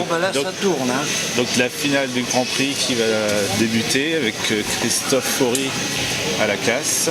bah là, Donc- ça tourne. Hein. Donc la finale du Grand Prix qui va débuter avec Christophe Faury à la casse.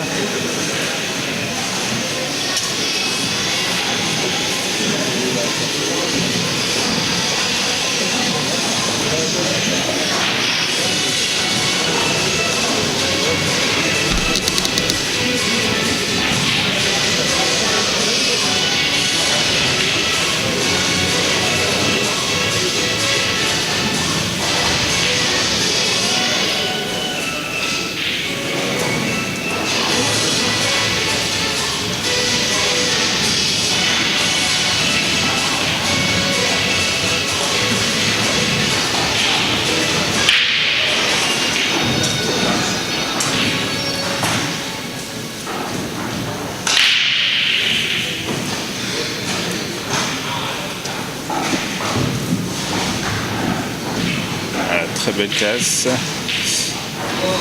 Très belle casse.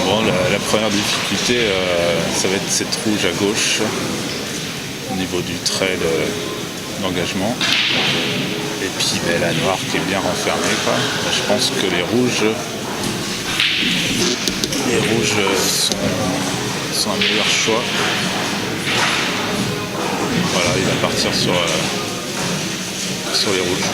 Bon, la première difficulté, ça va être cette rouge à gauche au niveau du trait d'engagement. Et puis la noire qui est bien renfermée, quoi. Je pense que les rouges sont un meilleur choix. Voilà, il va partir sur les rouges.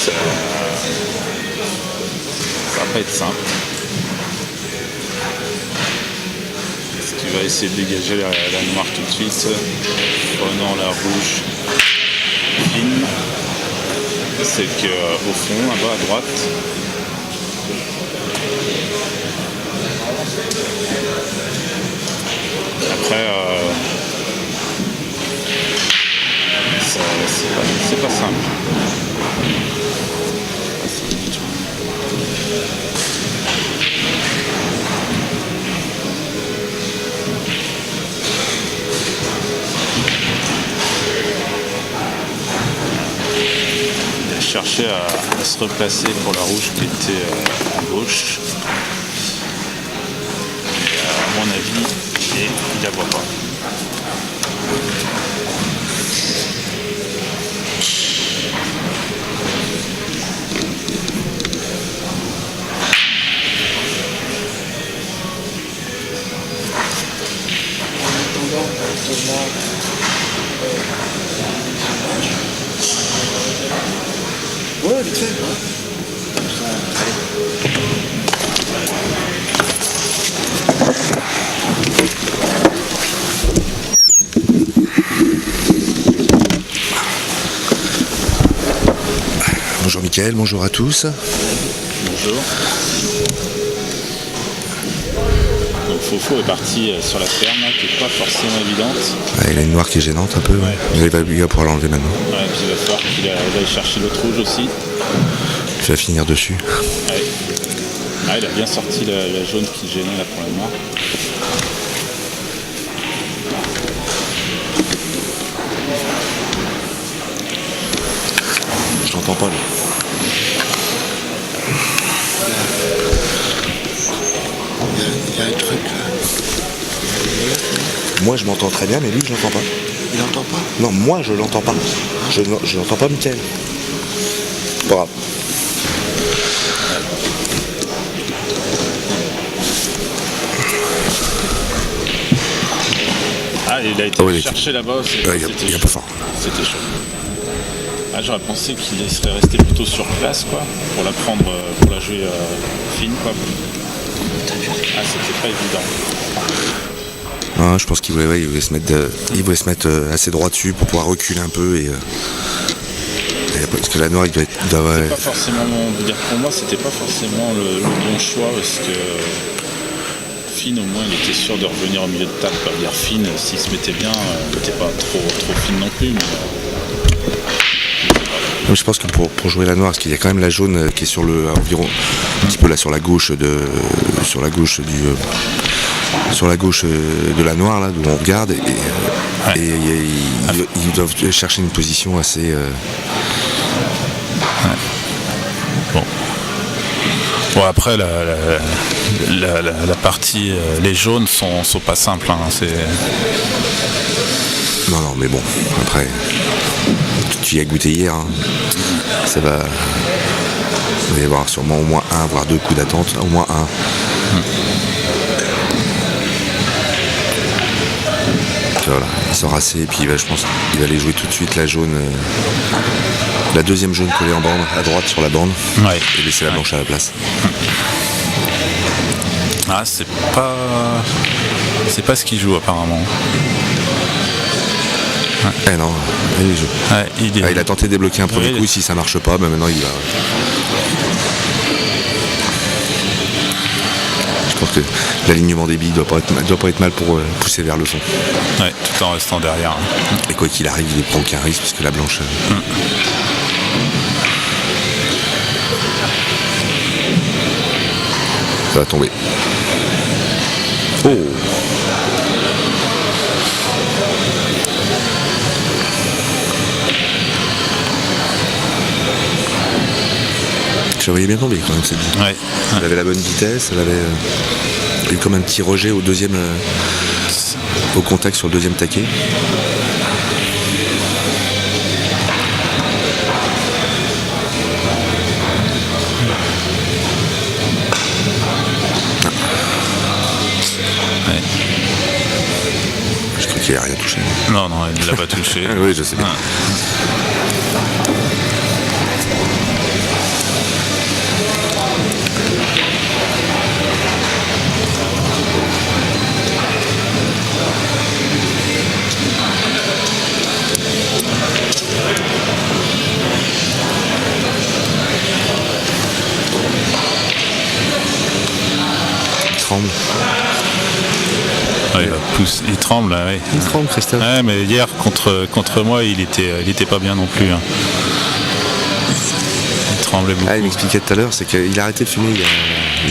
Ça va pas être simple. Est-ce qu'il va essayer de dégager la noire tout de suite, prenant la rouge fine, celle qui est au fond, là-bas à droite. Après, c'est pas simple. Chercher à se replacer pour la rouge qui était à gauche. Et à mon avis, il la voit pas. Ouais, vite fait. Bonjour Mickaël, bonjour à tous. Bonjour. Donc Fofo est parti sur la ferme, qui n'est pas forcément évidente. Ah, il a une noire qui est gênante un peu, ouais. Mais il va pouvoir l'enlever maintenant. Ouais, puis il va falloir qu'il aille chercher l'autre rouge aussi. Il va finir dessus. Ouais. Ah, il a bien sorti la jaune qui gênait là pour la noire. Je t'entends pas là. Il y a un truc là. Moi je m'entends très bien, mais lui je l'entends pas. Il n'entend pas. Non, moi je l'entends pas. Je n'entends pas Mickaël. Pas grave. Ah, il a été chercher là-bas. Il est un peu fort. C'était chaud. Ah, j'aurais pensé qu'il serait resté plutôt sur place, quoi, pour la prendre, pour la jouer fine, quoi. Ah, c'était pas évident. Ah, je pense qu'il voulait se mettre, assez droit dessus pour pouvoir reculer un peu et parce que la noire il doit Pas forcément, pour moi, c'était pas forcément le bon choix parce que fine, au moins, il était sûr de revenir au milieu de table. Pas dire fine, s'il se mettait bien, il n'était pas trop fine non plus. Mais je pense que pour jouer la noire, parce qu'il y a quand même la jaune qui est sur le environ un petit peu là sur la gauche de la noire là d'où on regarde et ils doivent chercher une position assez Bon, Bon, après, la partie, les jaunes sont pas simples. Hein, Non, mais bon, après, tu y as goûté hier, hein. Ça va... Il va y avoir sûrement au moins un, voire 2 coups d'attente, au moins un. Voilà, il sort assez, et puis je pense qu'il va aller jouer tout de suite la jaune, la deuxième jaune collée en bande, à droite sur la bande, et laisser la blanche à la place. Ah, c'est pas ce qu'il joue apparemment. Eh non, il joue. Il a tenté de débloquer un premier coup, si ça marche pas, maintenant il va... Je pense que l'alignement des billes doit pas être mal pour pousser vers le fond. Ouais, tout en restant derrière. Et quoi qu'il arrive, il prend aucun risque, parce que la blanche... Ça va tomber. Oh! Je voyais bien tomber quand même cette bille. Ouais. Elle avait la bonne vitesse, elle avait eu comme un petit rejet au deuxième, au contact sur le deuxième taquet. Ouais. Je crois qu'il n'a rien touché. Non, il ne l'a pas touché. Oui, je sais bien. Tremble. Ouais, il tremble, là, ouais. Il tremble, Christophe. Ouais, mais hier contre moi, il était pas bien non plus. Hein. Il tremblait beaucoup. Il m'expliquait tout à l'heure, c'est qu'il a arrêté de fumer il y a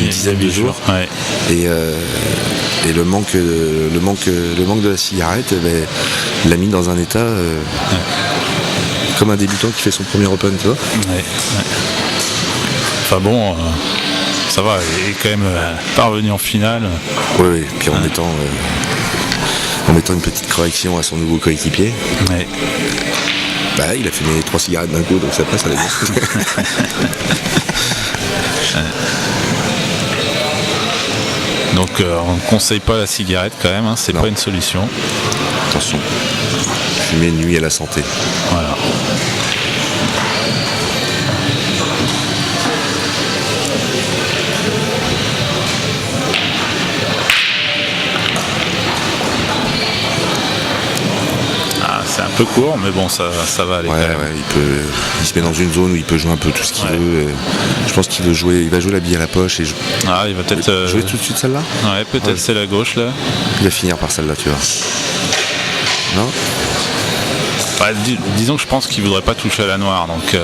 une dizaine de jours. Ouais. Et le manque de la cigarette, il l'a mis dans un état comme un débutant qui fait son premier open, tu vois. Ouais. Enfin bon. Ça va, il est quand même parvenu en finale. Oui, puis en mettant une petite correction à son nouveau coéquipier. Ouais. Il a fumé 3 cigarettes d'un coup, donc ça passe à la vie. Donc on ne conseille pas la cigarette quand même, hein, c'est pas une solution. Attention, fumer nuit à la santé. Voilà. C'est un peu court, mais bon, ça va aller. Ouais, il se met dans une zone où il peut jouer un peu tout ce qu'il veut. Je pense qu'il va jouer la bille à la poche et il va peut-être jouer tout de suite celle-là. Ouais, peut-être c'est la gauche là. Il va finir par celle-là, tu vois. Non. Disons que je pense qu'il voudrait pas toucher à la noire, donc.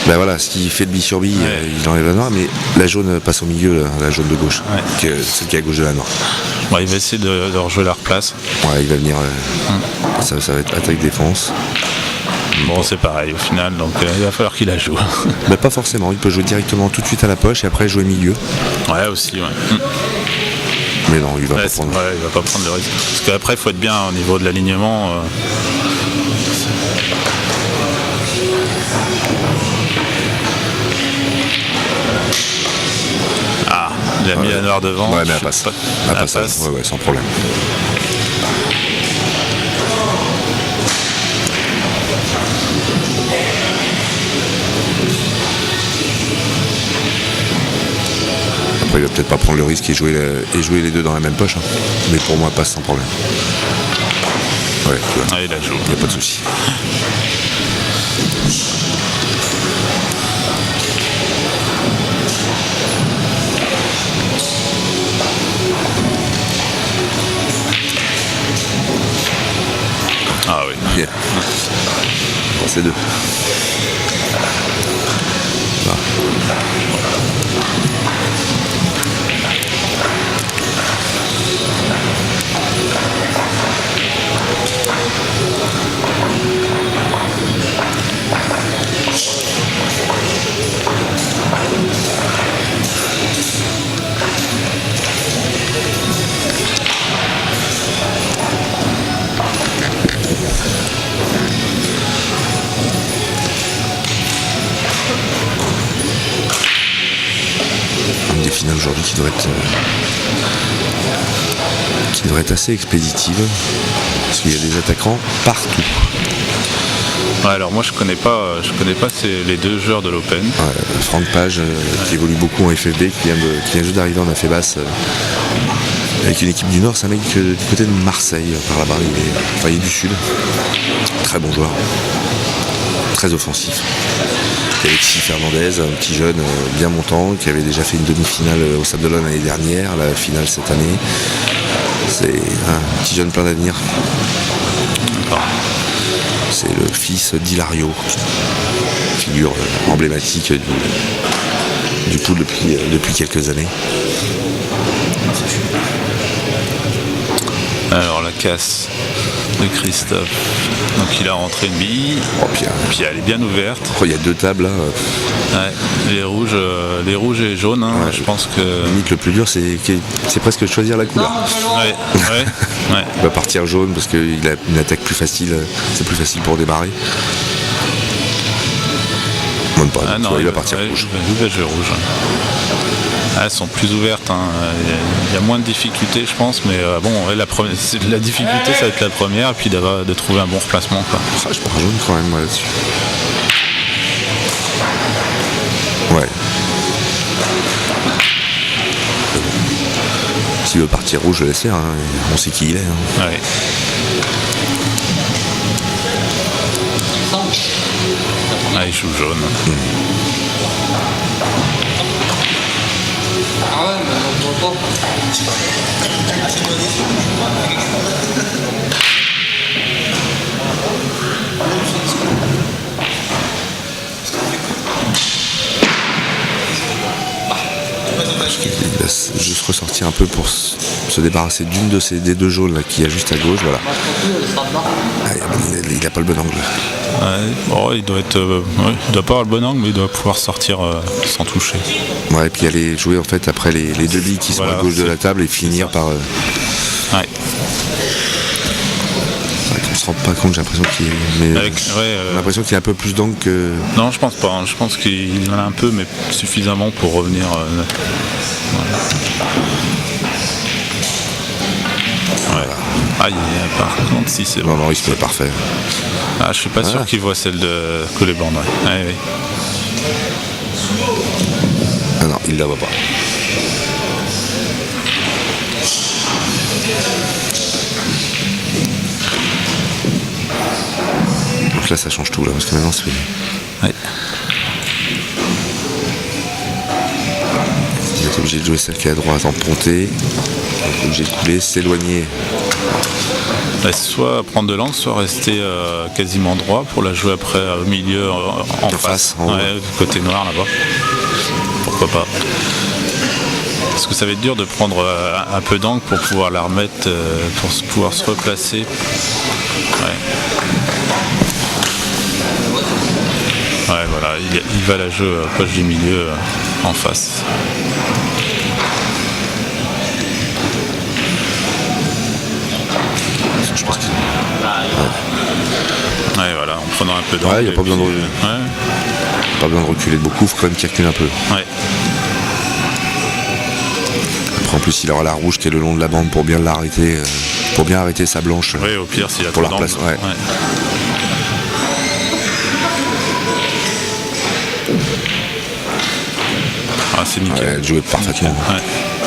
Voilà, s'il fait de bille sur bille, il enlève la noire, mais la jaune passe au milieu, la jaune de gauche, celle qui est à gauche de la noire. Il va essayer de rejouer leur place. Ouais, il va venir. Ça va être attaque-défense. Bon, c'est pareil au final, donc il va falloir qu'il la joue. Pas forcément, il peut jouer directement tout de suite à la poche et après jouer milieu. Ouais, aussi, ouais. Mais non, il va pas prendre. Il va pas prendre de risque. Parce qu'après, il faut être bien au niveau de l'alignement. Il a mis la noire devant. Ouais, mais elle passe. Elle passe. Ouais, sans problème. Après, il va peut-être pas prendre le risque et jouer les deux dans la même poche. Hein. Mais pour moi, passe sans problème. Ouais, tu vois. Il a joué. Il n'y a pas de souci. Ah oui. Bien. Bon, c'est deux. Là. finale aujourd'hui qui devrait être assez expéditive, parce qu'il y a des attaquants partout. Ouais, alors moi je connais pas les deux joueurs de l'Open. Franck Page, qui évolue beaucoup en FFB, qui vient juste d'arriver en affaire basse avec une équipe du Nord. C'est un mec du côté de Marseille, par là-bas, il est du Sud. Très bon joueur, très offensif. Alexis Fernandez, un petit jeune bien montant, qui avait déjà fait une demi-finale au Sable d'Olonne l'année dernière, la finale cette année. C'est un petit jeune plein d'avenir. C'est le fils d'Hilario, figure emblématique du pool depuis quelques années. Alors la casse de Christophe, donc il a rentré une bille, puis elle est bien ouverte. Il y a deux tables là. Ouais, les rouges et les jaunes, hein, je pense que... Limite le plus dur c'est presque de choisir la couleur. Ouais. Il va partir jaune parce qu'il a une attaque plus facile, c'est plus facile pour démarrer. Même pas, il va partir rouge. Il va jouer rouge. Elles sont plus ouvertes, hein. Il y a moins de difficultés je pense, mais la difficulté ça va être la première et puis de trouver un bon replacement, quoi. Je prends jaune quand même moi là-dessus. Ouais. S'il veut partir rouge, je le laisse faire, hein. On sait qui il est. Hein. Ouais. Il joue jaune. Ah ouais, mais on voit pas. Il va juste ressortir un peu pour se débarrasser d'une des deux jaunes là, qui a juste à gauche, voilà. Il n'a pas le bon angle. Ouais, il doit pas avoir le bon angle, mais il doit pouvoir sortir sans toucher. Ouais, et puis aller jouer en fait après les deux billes qui sont à gauche de la table et finir par. Ouais. On se rend pas compte, j'ai l'impression qu'il a l'impression qu'il a un peu plus d'angle que. Non, je pense pas. Hein. Je pense qu'il en a un peu, mais suffisamment pour revenir. Voilà. Ouais. Par contre, si c'est bon. Non, il se met parfait. Je suis pas sûr qu'il voit celle de Collet-Bande. Ouais. Ah non, il la voit pas. Donc là, ça change tout là, parce que maintenant c'est. Ouais. Il est obligé de jouer celle qui est à droite en ponté. Il est obligé de couler, s'éloigner. Soit prendre de l'angle, soit rester quasiment droit pour la jouer après au milieu en face. Du côté noir là-bas. Pourquoi pas. Parce que ça va être dur de prendre un peu d'angle pour pouvoir la remettre, pour pouvoir se replacer. Ouais, voilà, il va la jouer poche du milieu en face. Je pense qu'il... Ouais, voilà, en prenant un peu d'angle. Ouais, il n'y a pas besoin de reculer de beaucoup, il faut quand même qu'il recule un peu. Ouais. Après, en plus, il aura la rouge qui est le long de la bande pour bien l'arrêter, pour bien arrêter sa blanche. Oui, au pire, s'il a pour trop la replacer. Ouais. C'est nickel. Elle jouait parfaitement. Ouais.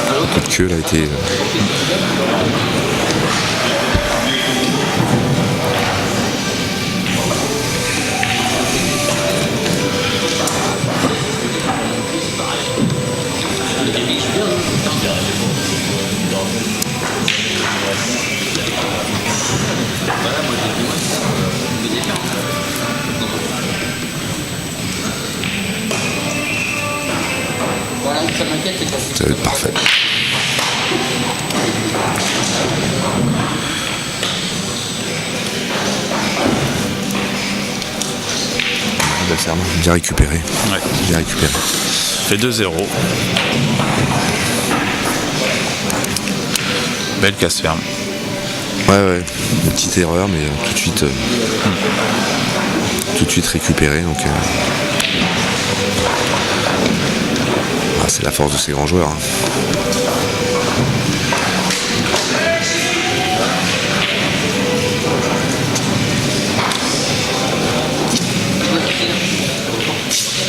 Le coup de queue là, a été. Ça va être parfait. Bien récupéré. Ouais. Bien récupéré. Fait 2-0. Belle casse ferme. Ouais. Une petite erreur, mais tout de suite récupéré. Donc, C'est la force de ces grands joueurs.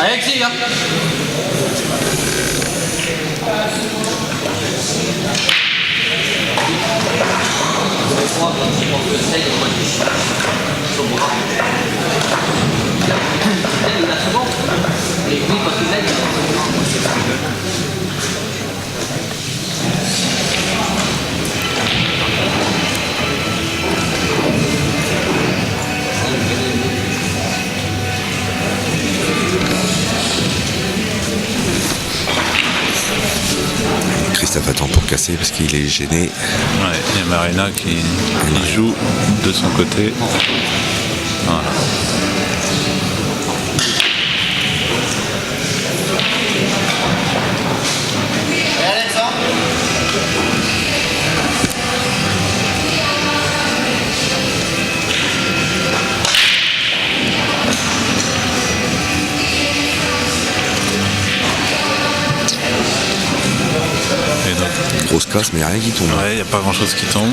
Alexis, hein. Christophe attend pour casser parce qu'il est gêné. Ouais, il y a Marina qui joue de son côté. Voilà. Grosse casse, mais il n'y a rien qui tombe. Ouais, il n'y a pas grand chose qui tombe.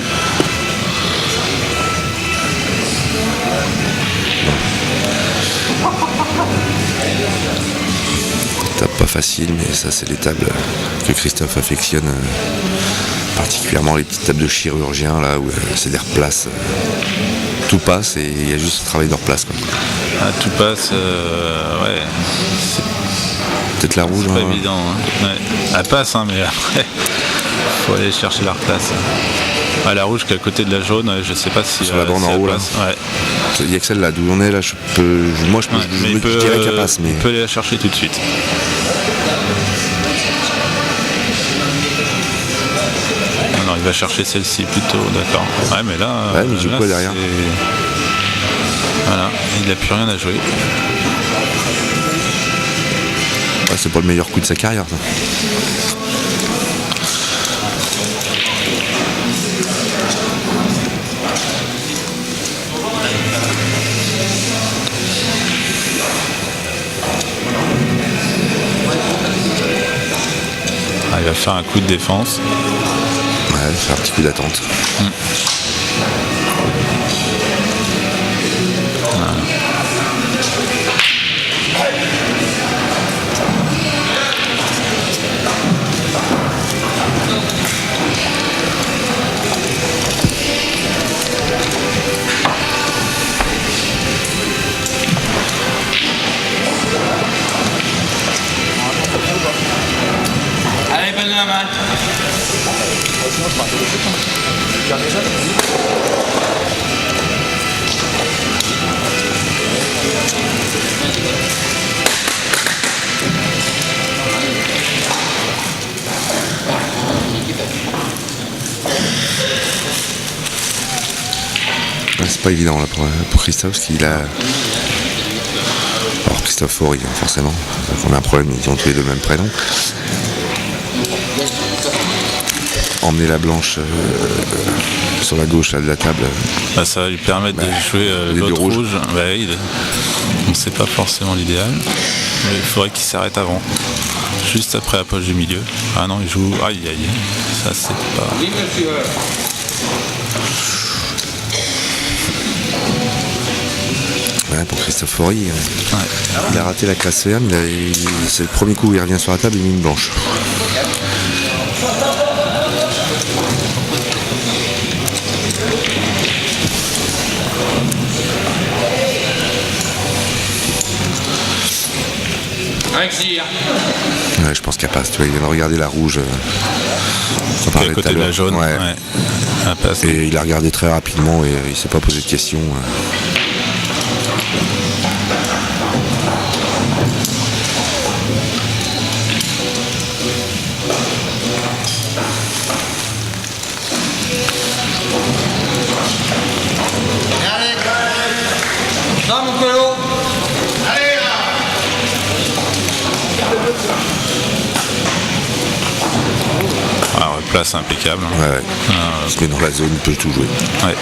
Tape pas facile, mais ça c'est les tables que Christophe affectionne, particulièrement les petites tables de chirurgien là où c'est des replaces. Tout passe et il y a juste ce travail de replace, quoi. Ah, tout passe, ouais. C'est Peut-être la rouge. pas évident. Hein. Ouais. Elle passe, hein, mais après, faut aller chercher la replace. Ah, la rouge qui est à côté de la jaune, je sais pas si. Sur la borne si en elle haut, là. passe. Ouais. Il n'y a que celle-là d'où on est là. Je Mais il peut, dirais qu'elle passe, mais il peut aller la chercher tout de suite. Non, il va chercher celle-ci plutôt, d'accord. Ouais, mais là. Ouais, mais du là, coup, derrière. Voilà, il n'a plus rien à jouer. ouais, c'est pas le meilleur coup de sa carrière, ça. Ah, il va faire un coup de défense. Ouais, c'est un petit coup d'attente. Allez, bonne la match. Ouais, c'est pas évident là pour Christophe, parce qu'il a. Alors Christophe Faury, forcément. On a un problème, ils ont tous les deux le même prénom. Emmener la blanche sur la gauche là, de la table. Bah, ça va lui permettre de jouer les l'autre deux rouges. rouge. Bah, c'est pas forcément l'idéal. Mais il faudrait qu'il s'arrête avant. Juste après la poche du milieu. Ah non, il joue. Aïe aïe. Ça c'est pas. Oui, monsieur. Ouais, pour Christophe Faury, Ouais. il a raté la classe ferme. C'est le premier coup où il revient sur la table, il met une blanche. Alexis. Ouais, je pense qu'elle passe. Tu vois, il vient de regarder la rouge. On À parlait tout côté à de la l'heure. jaune. Ouais. Ouais. Elle passe. Et il a regardé très rapidement et il s'est pas posé de questions. Non, mon colo. Alors, place impeccable. Ouais, ouais. Il se met dans la zone, il peut tout jouer. Ouais.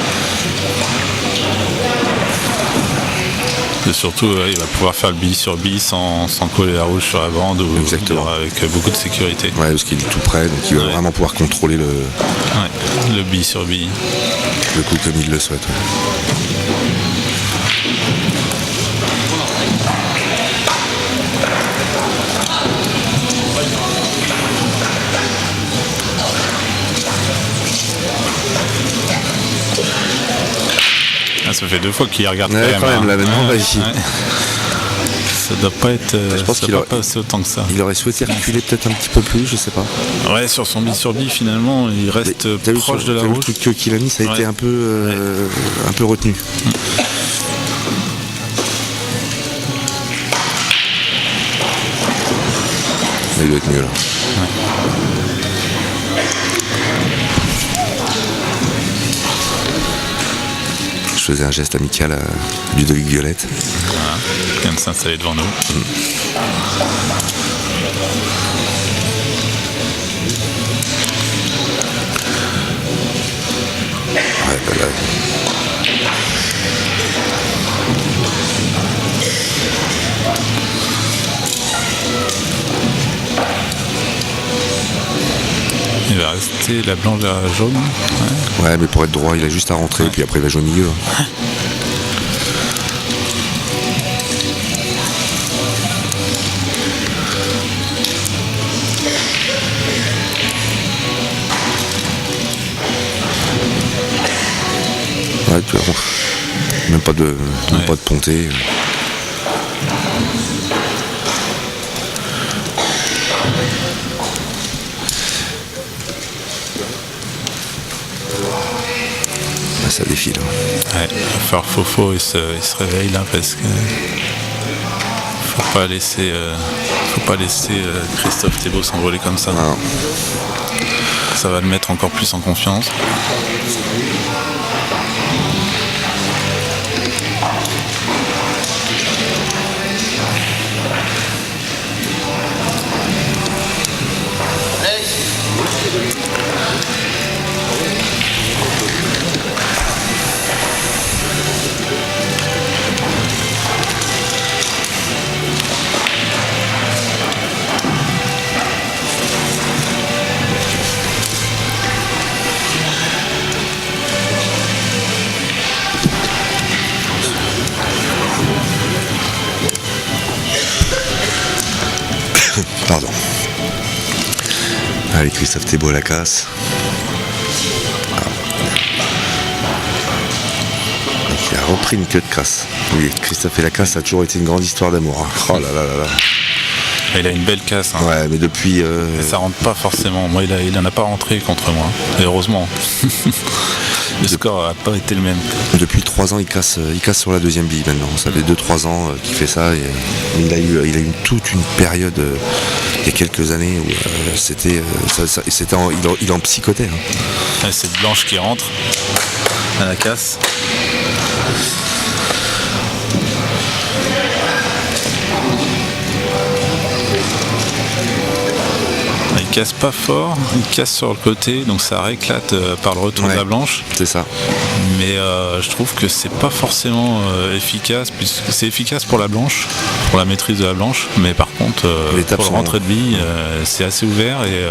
Et surtout, il va pouvoir faire le bille sur bille sans coller la rouge sur la bande ou Exactement. avec beaucoup de sécurité. Ouais, parce qu'il est tout près, donc il va Ouais. vraiment pouvoir contrôler Ouais, le bille sur bille. le coup comme il le souhaite. Ouais. Ah, ça fait 2 fois qu'il regarde Ouais, quand même, hein. là, maintenant, va ici. Ça doit pas être. Je pense ça qu'il doit aurait- pas passer autant que ça. Il aurait souhaité reculer peut-être un petit peu plus, je sais pas. Ouais, sur son bille sur bille, finalement, il reste T'as vu proche sur- de la t'as vu rouge. le truc qu'il a mis, ça a Ouais. été un peu retenu. Mais il doit être mieux là. Je faisais un geste amical à Ludovic Violette. Voilà. Il vient de s'installer devant nous. Ouais, bah là, Il va rester la blanche et la jaune. Ouais. ouais, mais pour être droit, il a juste à rentrer et puis après il va jouer au milieu. Hein. Ouais, tu vois, même pas de pontée. Ah, ça défile. Hein. Ouais, il va falloir Fofo, il se réveille là parce que faut pas laisser Christophe Thébault s'envoler comme ça. Ah, Ça va le mettre encore plus en confiance. pardon. Allez, Christophe Thébault à la casse. Donc, il a repris une queue de crasse. Oui, Christophe et la casse, ça a toujours été une grande histoire d'amour. Hein. Oh là là là là. Il a une belle casse. Hein. Ouais, mais depuis. Et ça rentre pas forcément. Moi, il en a pas rentré contre moi. Et heureusement. Le score n'a pas été le même. Depuis 3 ans, il casse sur la deuxième bille maintenant. Ça fait 2-3 ans qu'il fait ça. Et il a eu toute une période il y a quelques années où il en psychotait. Hein. Et c'est Blanche qui rentre à la casse. Il casse pas fort, il casse sur le côté, donc ça réclate par le retour de la blanche. C'est ça. Mais je trouve que c'est pas forcément efficace, puisque c'est efficace pour la blanche, pour la maîtrise de la blanche, mais par contre pour le rentrée de bille, c'est assez ouvert et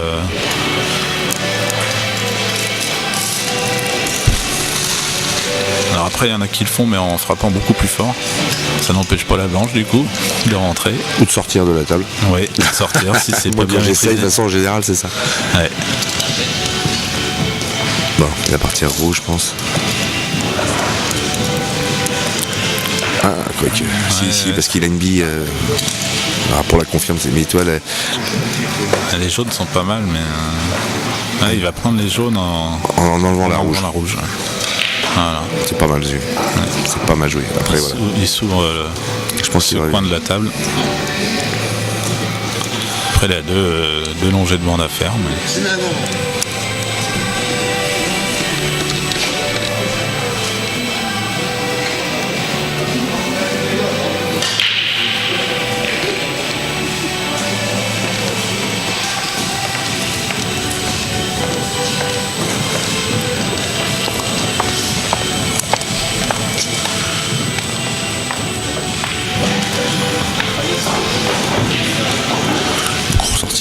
alors après il y en a qui le font mais en frappant beaucoup plus fort. Ça n'empêche pas la blanche du coup de rentrer. Ou de sortir de la table. Oui, de sortir si c'est pas Moi bien quand j'essaye, de maîtrisé. toute façon en général c'est ça. Ouais. Bon, il va partir rouge je pense. Ah, quoique. Si, parce qu'il a une bille. Pour la confirme, mais toi, Les jaunes sont pas mal, mais il va prendre les jaunes en enlevant la rouge. Voilà. C'est pas mal vu. C'est pas mal joué. Après, voilà. Il s'ouvre Je pense qu'il le coin de la table. Après, il a deux longs jets de bande à faire. Mais...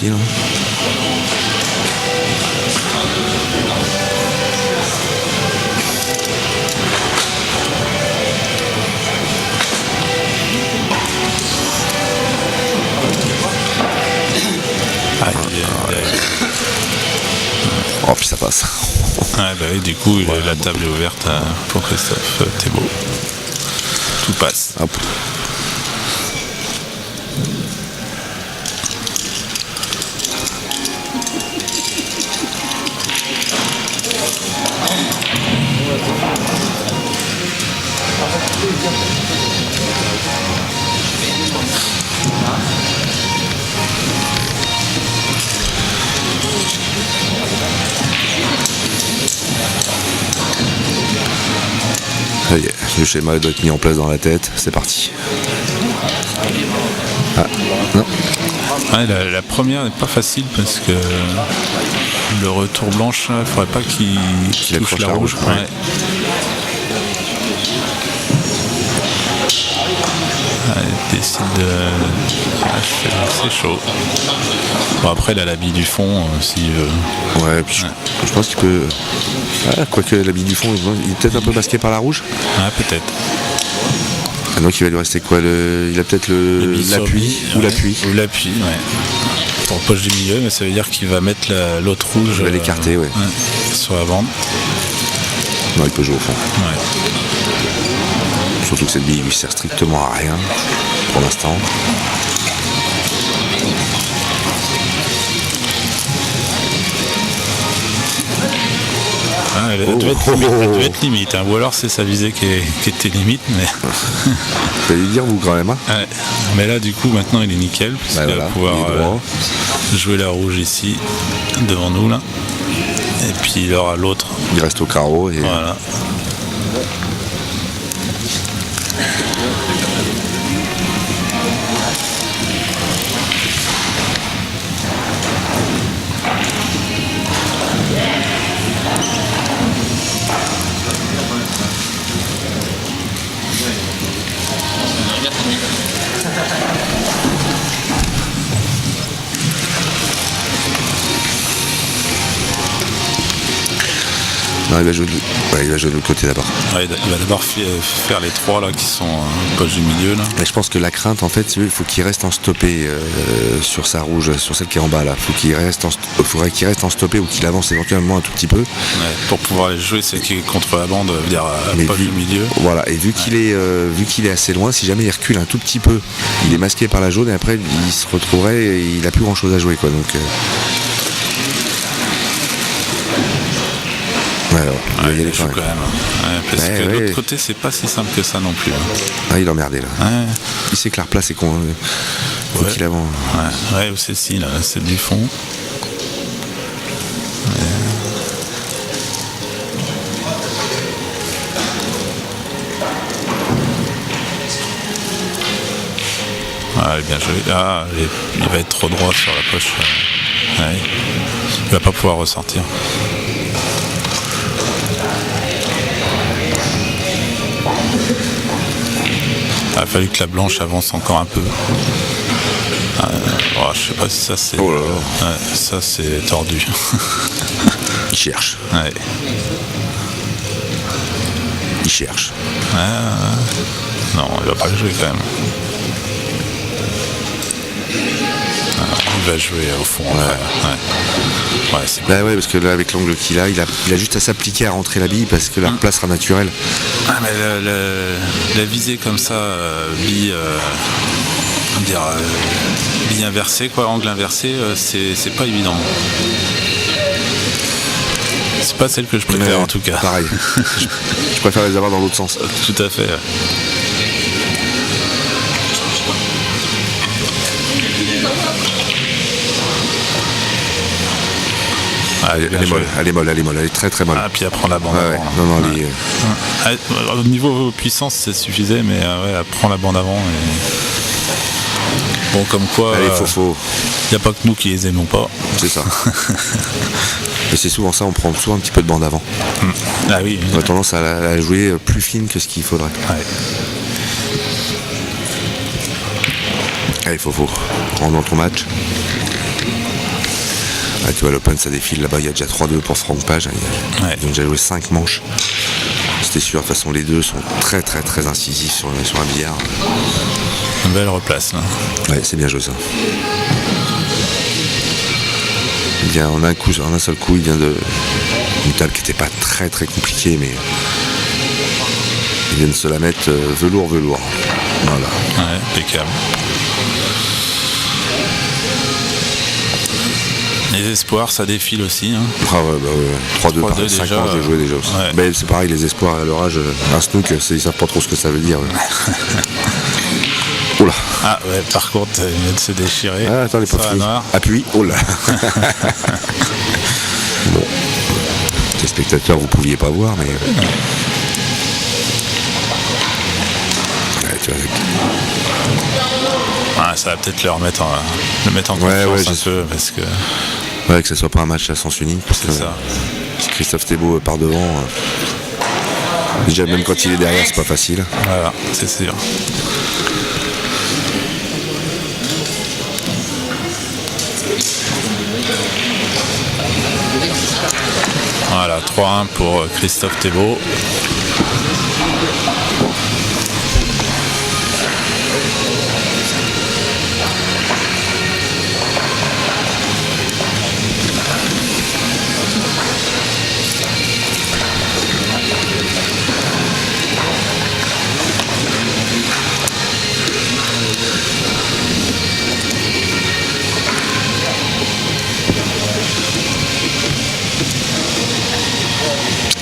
aussi. Là. Oh, puis ça passe. Ouais, bah oui, du coup, la table est ouverte pour Christophe Thébault. Tout passe. Hop. Ça y est, le schéma doit être mis en place dans la tête, c'est parti. Ah, non. Ouais, la première n'est pas facile parce que le retour blanche, il ne faudrait pas qu'il touche la rouge. Ouais. Ouais. Elle décide de... c'est chaud. Bon, après, il a l'habit du fond, s'il veut. Ouais, puis je pense qu'il peut... Ah, quoique l'habit du fond, il est peut-être un peu masqué par la rouge. Ah, peut-être. Ah, donc il va lui rester quoi il a peut-être l'appui ou l'appui. Ou l'appui, ouais. Pour poche du milieu, mais ça veut dire qu'il va mettre l'autre rouge. Il va l'écarter, ouais. Sur la bande. Non, il peut jouer au fond. Ouais. Surtout que cette bille lui sert strictement à rien pour l'instant. Ah, elle devait être limite, hein. Ou alors c'est sa visée qui était limite, mais... Vous allez lui dire vous quand même, hein. Ouais. Mais là du coup maintenant il est nickel, puisqu'il voilà, va pouvoir jouer la rouge ici, devant nous là. Et puis il aura l'autre. Il reste au carreau et... Voilà. Non, il va jouer de l'autre côté d'abord. Ouais, il va d'abord faire les trois là qui sont poche du milieu là. Et je pense que la crainte, en fait, il faut qu'il reste en stoppé sur sa rouge, sur celle qui est en bas là. Faudrait qu'il reste en stoppé ou qu'il avance éventuellement un tout petit peu. Ouais, pour pouvoir les jouer, c'est qui est contre la bande, dire poche du milieu. Voilà, et vu qu'il est assez loin, si jamais il recule un tout petit peu, il est masqué par la jaune et après il se retrouverait et il a plus grand chose à jouer quoi. Donc ouais, alors, il va y aller quand même. Ouais, parce que de l'autre côté, c'est pas si simple que ça non plus. Ah, il est emmerdé là. Ouais. Il sait que la replace est con. Faut qu'il avance. Ouais, c'est si, là, c'est du fond. Ah, bien joué. Ah, il va être trop droit sur la poche. Ouais. Il va pas pouvoir ressortir. Il a fallu que la blanche avance encore un peu. Je sais pas si ça c'est... Oh là là. Ouais, ça c'est tordu. Il cherche. Ouais. Il cherche. Non, il va pas le jouer quand même. Il va jouer au fond. Ouais, c'est Bah ouais, parce que là, avec l'angle qu'il a, il a juste à s'appliquer à rentrer la bille parce que la place sera naturelle. Ah, mais la visée comme ça, bille inversée, quoi, angle inversé, c'est pas évident. C'est pas celle que je préfère en tout cas. Pareil. je préfère les avoir dans l'autre sens. Tout à fait. Elle est molle, elle est très très molle. Ah, puis elle prend la bande avant. Ouais. Non, au niveau puissance, ça suffisait, mais elle prend la bande avant. Et... Bon, comme quoi, allez, faux. Il n'y a pas que nous qui les aimons pas. C'est ça. Et c'est souvent ça, on prend souvent un petit peu de bande avant. Ah oui. On a tendance à la jouer plus fine que ce qu'il faudrait. Ouais. Allez, faux. Rentre dans ton match. Ah, tu vois, l'Open ça défile là-bas, il y a déjà 3-2 pour Franck Page. Ouais. Ils ont déjà joué 5 manches. C'était sûr, de toute façon, les deux sont très très très incisifs sur un billard. Une belle replace là. Ouais, c'est bien joué ça. Il vient en un seul coup, il vient de une table qui n'était pas très très compliquée, mais il vient de se la mettre velours. Voilà. Ouais, impeccable. Les espoirs, ça défile aussi. Hein. Ah ouais, bah ouais. 3-2 par 5 déjà, ans, j'ai joué déjà aussi. Ouais. Mais c'est pareil, les espoirs à leur âge, un snook, ils savent pas trop ce que ça veut dire. Ouais. Oula. Ah ouais, par contre, il vient de se déchirer. Ah, attends, les Ça pas va, fini. noir. Appuie, oh là. Bon. Les spectateurs, vous pouviez pas voir, mais. Ouais, tu vois, Ah, ça va peut-être le mettre en Ouais, confiance un j'espère. peu, parce que ouais, que ce soit pas un match à sens unique. Parce c'est que ça. si Christophe Thébault part devant, déjà même quand il est derrière, c'est pas facile. Voilà, c'est sûr. Voilà, 3-1 pour Christophe Thébault.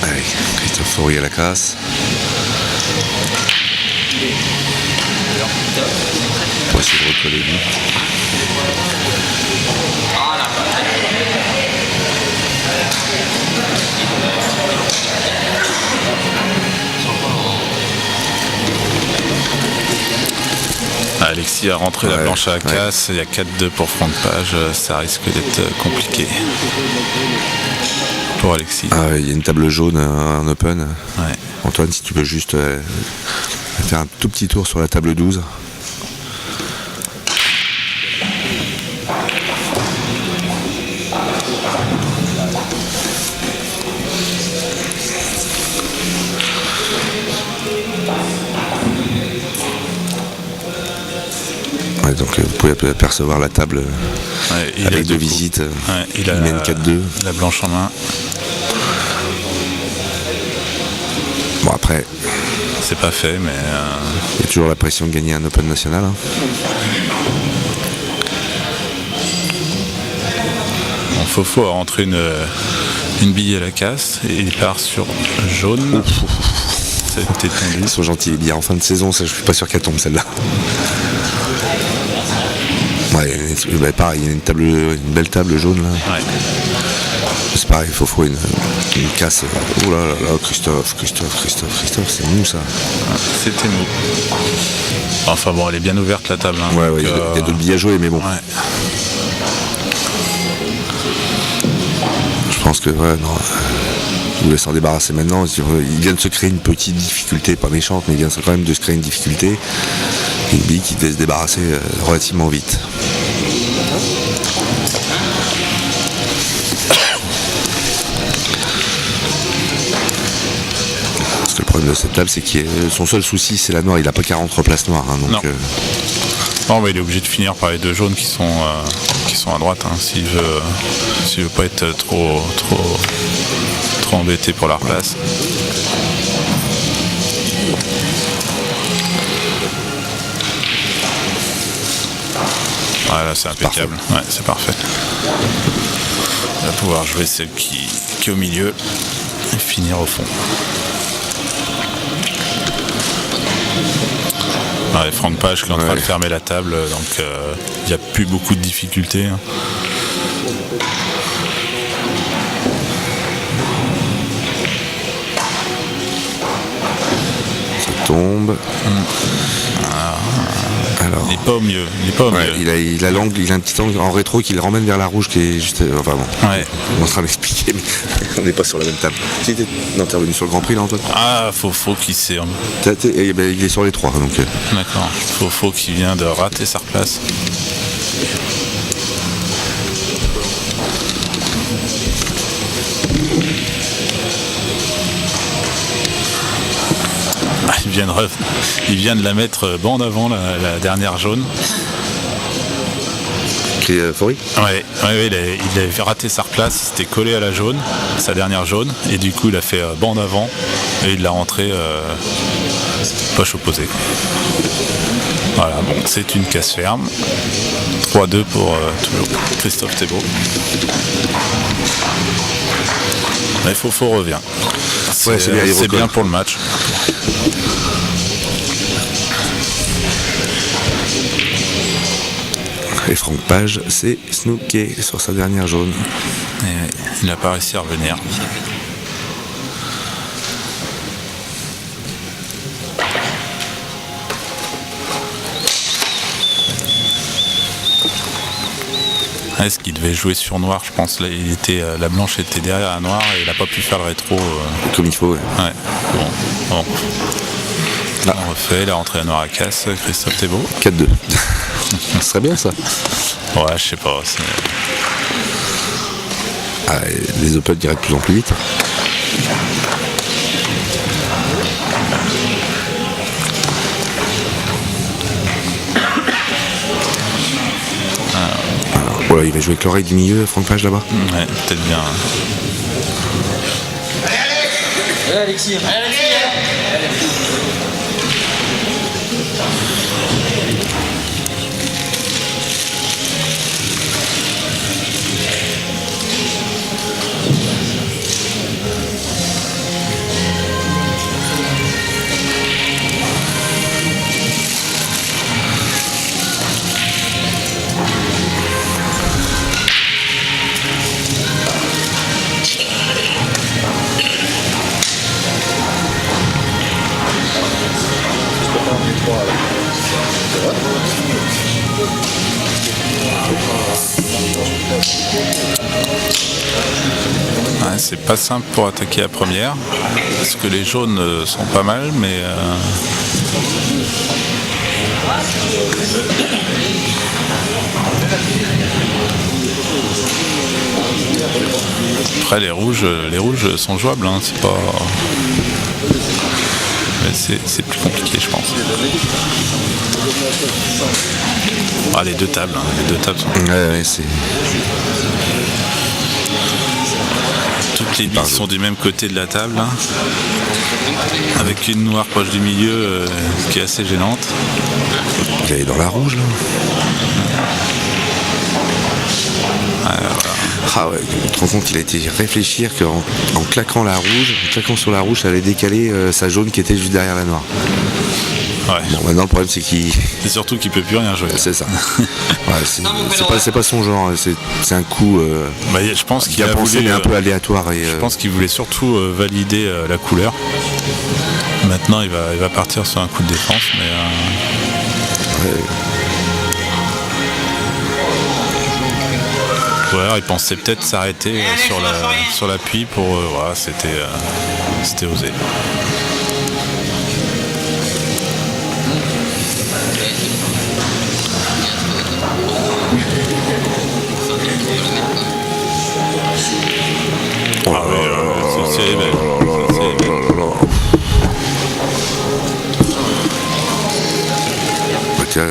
Allez, Christophe Faury à la casse. Pour essayer de recoller lui. Alexis a rentré la Ouais, planche à la ouais. casse, il y a 4-2 pour Franck Page, ça risque d'être compliqué pour Alexis. Ah ouais, il y a une table jaune en open. Ouais. Antoine, si tu peux juste faire un tout petit tour sur la table 12. Ouais, donc vous pouvez apercevoir la table Ouais, il a avec deux deux coups. visites. Ouais, il a mène 4-2. la blanche en main. Bon, après, C'est pas fait, mais il y a toujours la pression de gagner un Open national. Hein. bon, Fofo a rentré une bille à la casse et il part sur jaune. C'était tendu. Ils sont gentils. Il y a en fin de saison, ça, je suis pas sûr qu'elle tombe celle-là. Ouais, bah, pareil, il y a une belle table jaune là. Ouais. C'est pareil, il faut une casse. Oh là là là, Christophe, c'est nous ça. C'était mou. Enfin bon, elle est bien ouverte la table. Hein, Ouais, donc, ouais, il y a d'autres billets à jouer, mais bon. Ouais. Je pense que, ouais, non. Il voulait s'en débarrasser maintenant. Il vient de se créer une petite difficulté, pas méchante, mais il vient quand même de se créer une difficulté. Une bille qui devait se débarrasser relativement vite. Parce que le problème de cette table, c'est que son seul souci, c'est la noire. Il n'a pas 40 replaces noires. Hein, donc, Non. Non, mais il est obligé de finir par les deux jaunes qui sont à droite, hein, s'il veut pas être trop embêté pour la replace. Voilà, c'est impeccable. Ouais, c'est parfait. Il va pouvoir jouer celle qui est au milieu et finir au fond. Ouais, Franck Page qui est en train de fermer la table, donc il n'y a plus beaucoup de difficultés. Hein. ça tombe. Alors, Il n'est pas au mieux. Il est pas au ouais, mieux. il a l'angle, il a un petit angle en rétro qui le ramène vers la rouge qui est juste. Enfin bon. Ouais. On est en train d'expliquer, mais on n'est pas sur la même table. Non, t'es revenu sur le Grand Prix là, Antoine. Ah, Fofo qui s'est... Il est sur les trois, donc. D'accord. Fofo qui vient de rater sa replace. Il vient de la mettre bande avant, la dernière jaune. Faury. Ouais, il avait raté sa replace, il s'était collé à la jaune, sa dernière jaune, et du coup il a fait bande avant et il l'a rentré poche opposée. Voilà, bon, c'est une casse ferme. 3-2 pour toujours Christophe Thébault. Mais Fofo revient. C'est bien pour le match. Et Franck Page s'est snooké sur sa dernière jaune. Et il n'a pas réussi à revenir. Est-ce qu'il devait jouer sur noir, je pense. Là, la blanche était derrière la noire et il n'a pas pu faire le rétro. Comme il faut, ouais. Ouais. Bon. Là. On refait, la rentrée à noir à casse, Christophe Thébault. 4-2. Ce serait bien ça. Ouais, je sais pas. Les Open iraient de plus en plus vite. Voilà, il va jouer avec l'oreille du milieu, Franck Page là-bas. Ouais, peut-être bien. Allez Alexis. Ouais, c'est pas simple pour attaquer la première parce que les jaunes sont pas mal, mais après les rouges sont jouables, hein, c'est pas. C'est plus compliqué, je pense. Ah, les deux tables sont. Ouais, c'est. Toutes les billes sont du même côté de la table, hein, avec une noire proche du milieu qui est assez gênante. Il est dans la rouge là. Voilà. Ah ouais, tu te rends compte qu'il a été réfléchir qu'en claquant sur la rouge, ça allait décaler sa jaune qui était juste derrière la noire. Ouais. Bon, maintenant le problème c'est qu'il. C'est surtout qu'il peut plus rien jouer. C'est ça. Ouais, c'est pas son genre, c'est un coup. Je pense qu'il a pensé, voulu, mais un peu aléatoire. Je pense qu'il voulait surtout valider la couleur. Maintenant il va partir sur un coup de défense, mais. Ouais. Ou alors il pensait peut-être s'arrêter sur l'appui pour. Voilà, c'était osé. C'est belle. Tiens,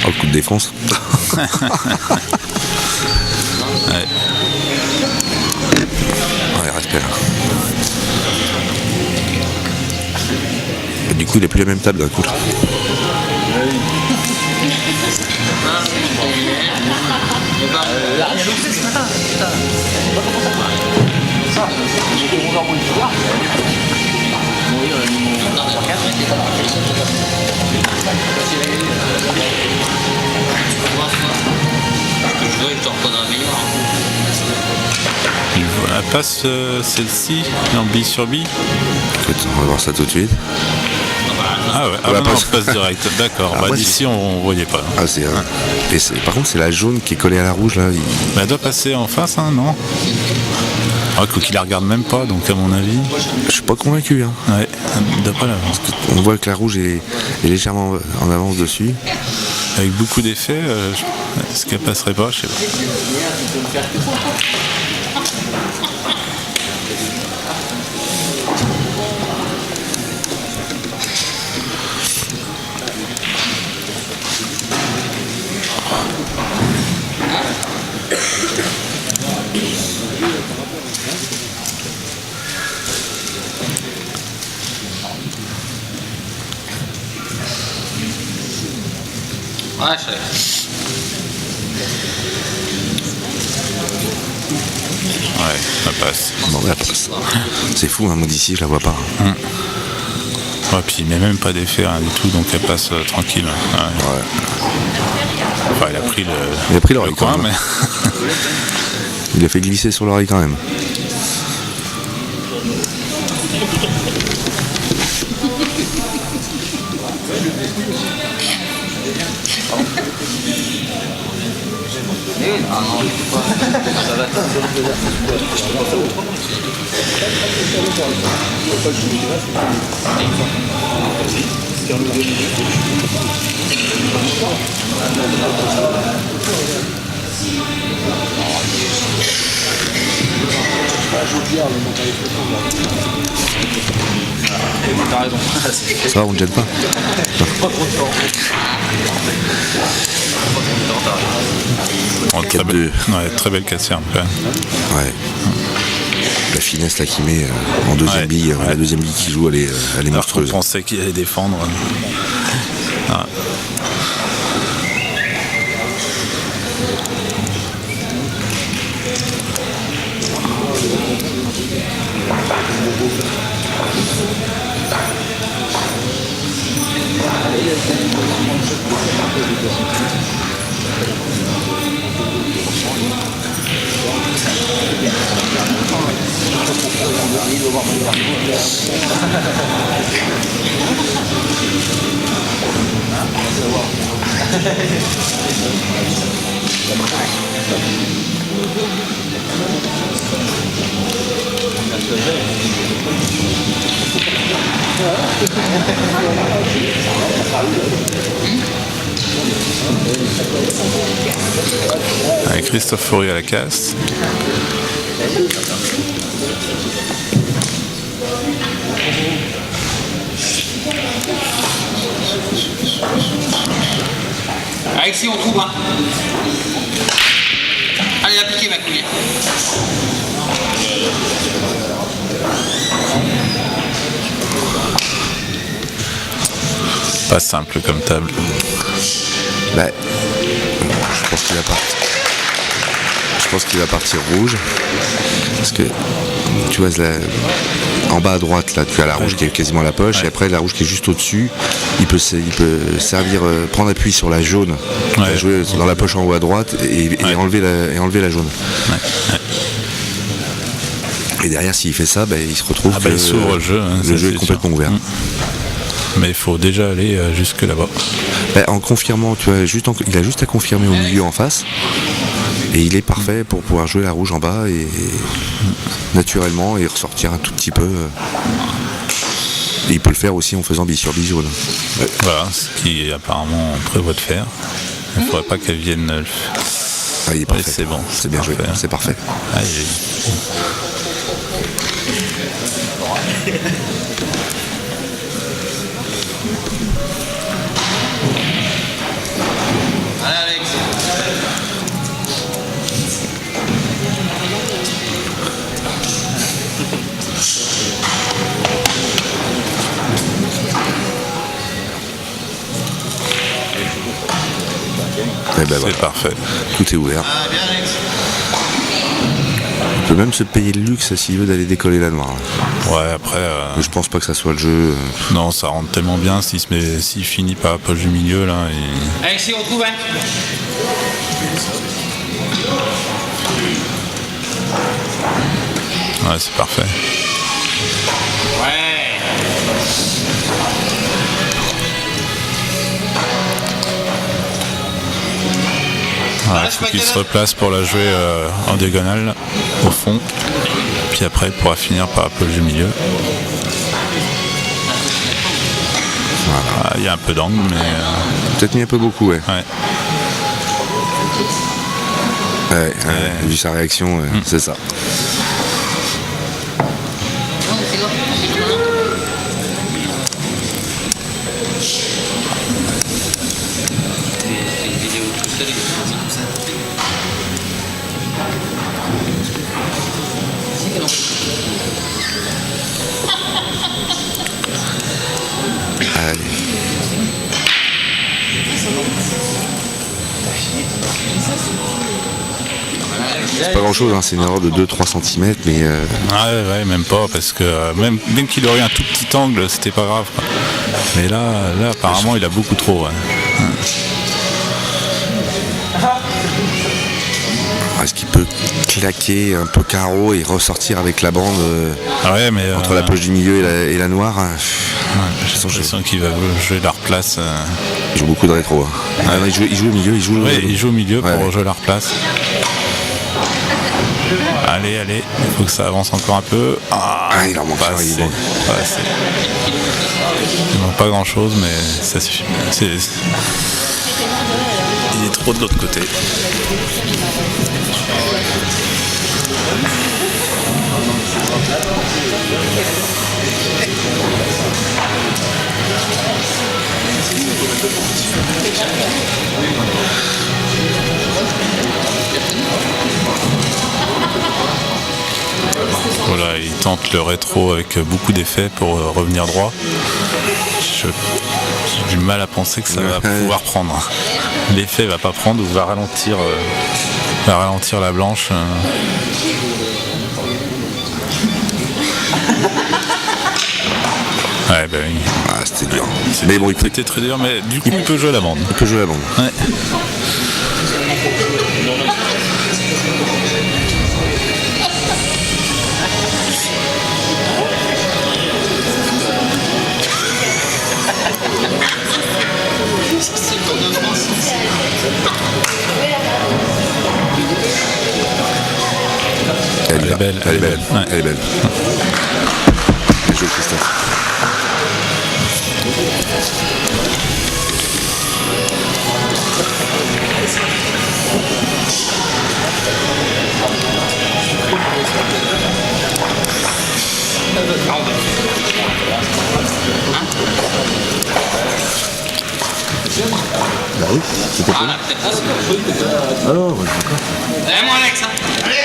le coup de défense. Ouais. Ouais, respect. Et du coup, il n'est plus la même table d'un coup. La passe celle-ci en bille sur bille. Écoute, on va voir ça tout de suite. Ah ouais, la non, passe. passe direct. D'accord. Moi, D'ici on voyait pas. Ah, c'est par contre, c'est la jaune qui est collée à la rouge là. Elle doit passer en face, hein, non? Quoi qu'il la regarde même pas, donc à mon avis. Je suis pas convaincu. Hein. Ouais, d'après l'avance. On voit que la rouge est légèrement en avance dessus. Avec beaucoup d'effets, est-ce qu'elle passerait pas? Je sais pas. Ouais, je sais. Ouais, ça passe. Bon, bah, passe. C'est fou, hein, moi d'ici, je la vois pas. Ouais, puis il met même pas d'effet, rien du tout, donc elle passe tranquille. Ouais. Ouais. Enfin, il a pris Il a pris l'oreille le quand coin, même. mais... Il a fait glisser sur l'oreille quand même. Ah non, je peux pas. Ça va. T'as raison. Ça va, on ne gêne pas. Oh, très, belle, ouais, très belle catière. Ouais. La finesse là qu'il met en deuxième bille, la deuxième bille qu'il joue, elle est monstrueuse. On pensait qu'il allait défendre. Ah. Avec Christophe Faury à la casse. Alexis, on trouve, hein. Allez, appliquez ma couille. Pas simple comme table. Bah, je pense qu'il va partir rouge. Parce que tu vois là, en bas à droite là tu as la rouge qui est quasiment à la poche et après la rouge qui est juste au-dessus. Il peut servir, prendre appui sur la jaune, jouer dans la poche en haut à droite et enlever la jaune. Et derrière s'il fait ça, il se retrouve il s'ouvre le jeu. Hein, le jeu est complètement ouvert. Mais il faut déjà aller jusque là-bas. En confirmant, tu vois, il a juste à confirmer au milieu en face. Et il est parfait pour pouvoir jouer la rouge en bas et naturellement et ressortir un tout petit peu. Et il peut le faire aussi en faisant bille sur bille jaune. Ouais. Voilà, ce qui apparemment on prévoit de faire. Il ne faudrait pas qu'elle vienne. Il est parfait. C'est bon. C'est bien joué. C'est parfait. Allez, Alex. C'est parfait. Tout est ouvert. Ah, bien, Alex. Il peut même se payer le luxe s'il veut d'aller décoller la noire. Ouais, après. Mais je pense pas que ça soit le jeu. Non, ça rentre tellement bien s'il finit par la poche du milieu là. Alexis, on trouve, hein. Ouais, c'est parfait. Ouais. Voilà, il faut qu'il se replace pour la jouer en diagonale, au fond. Puis après, il pourra finir par la poche du milieu. Voilà. Il y a un peu d'angle, mais... Peut-être mis un peu beaucoup, ouais. Vu sa réaction, c'est ça. Allez. C'est pas grand chose, hein, c'est une erreur de 2-3 cm, mais Ouais, même pas, parce que même qu'il aurait un tout petit angle, c'était pas grave, quoi. Mais là, apparemment, il a beaucoup trop. Ouais. est-ce qu'il peut claquer un peu carreau et ressortir avec la bande Ouais, mais entre la poche du milieu et la noire hein. J'ai l'impression qu'il va jouer la replace. Il joue beaucoup de rétro. Hein. Ah, non, il joue au milieu. Il joue au milieu pour ouais. jouer la replace. Allez, il faut que ça avance encore un peu. Il en manque pas un, assez. Il manque pas grand chose, mais ça suffit. Il est trop de l'autre côté. Voilà, il tente le rétro avec beaucoup d'effets pour revenir droit. J'ai du mal à penser que ça va pouvoir prendre. L'effet va pas prendre ou va ralentir la blanche. Ouais, bah oui. C'était dur. Mais bon, C'était très dur, mais du coup, il peut jouer la bande. Il peut jouer la bande. Ouais. Elle est belle. Ouais. Elle est belle. Bien joué, Christophe. Bah oui, c'était cool. Alors, ouais, d'accord. Allez, mon Alex. Hein. Allez.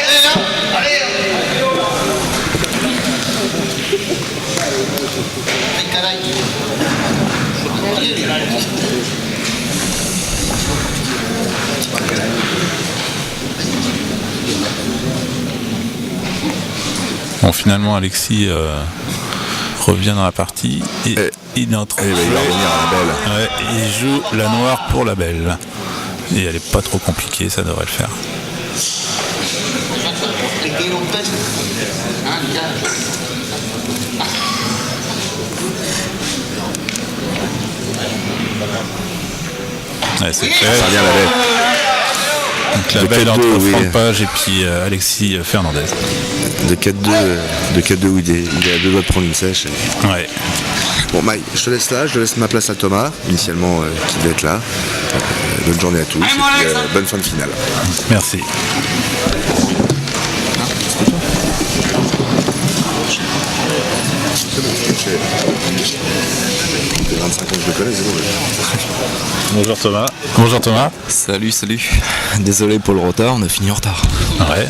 Bon, finalement, Alexis revient dans la partie et il est en train de jouer. Il va revenir à la belle. Ouais, il joue la noire pour la belle. Et elle est pas trop compliquée, ça devrait le faire. Ouais, c'est fait. Ça revient à la belle. Donc la De belle 4-2, entre oui. Franck Page et puis Alexis Fernandez. De 4-2 où il est à 2 doigts de prendre une sèche. Ouais. Bon Mike, je te laisse là, je laisse ma place à Thomas, initialement qui devait être là. Bonne journée à tous et puis, bonne fin de finale. Merci. C'est 25 ans que je le connais, c'est bon. Bonjour Thomas. Bonjour Thomas. Salut. Désolé pour le retard, on a fini en retard. Ouais.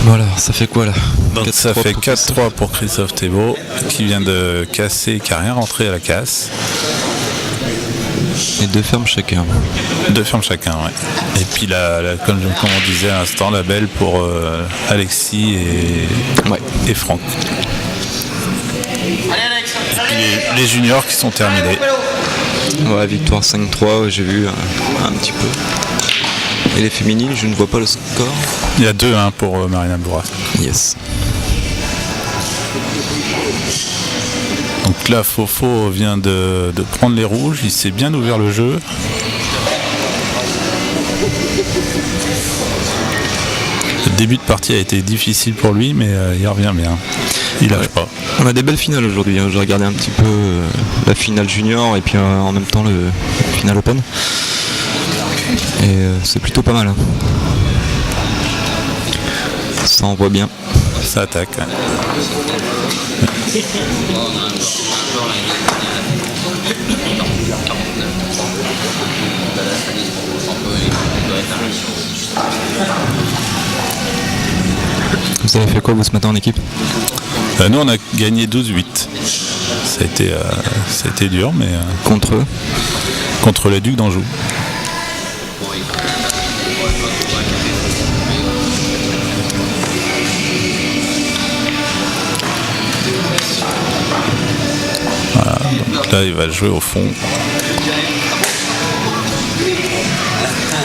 Voilà, ça fait quoi là? Donc ça fait 4-3 pour Christophe Thébault qui vient de casser, qui n'a rien rentré à la casse. Et 2 fermes chacun. 2 fermes chacun, ouais. Et puis comme on disait à l'instant, la belle pour Alexis et Franck. Allez, Alex. Et puis les juniors qui sont terminés. Ouais, victoire 5-3, j'ai vu un petit peu. Et les féminines, je ne vois pas le score. Il y a 2-1 pour Marina Bourras. Yes. Donc là, Fofo vient de prendre les rouges, il s'est bien ouvert le jeu. Le début de partie a été difficile pour lui, mais il revient bien. Il lâche pas. On a des belles finales aujourd'hui. J'ai regardé un petit peu la finale junior et puis en même temps le final open. Et c'est plutôt pas mal. Hein. Ça envoie bien. Ça attaque. Vous avez fait quoi vous ce matin en équipe? Nous on a gagné 12-8. Ça a été dur, mais Contre eux? contre les Ducs d'Anjou. Voilà, donc là il va jouer au fond.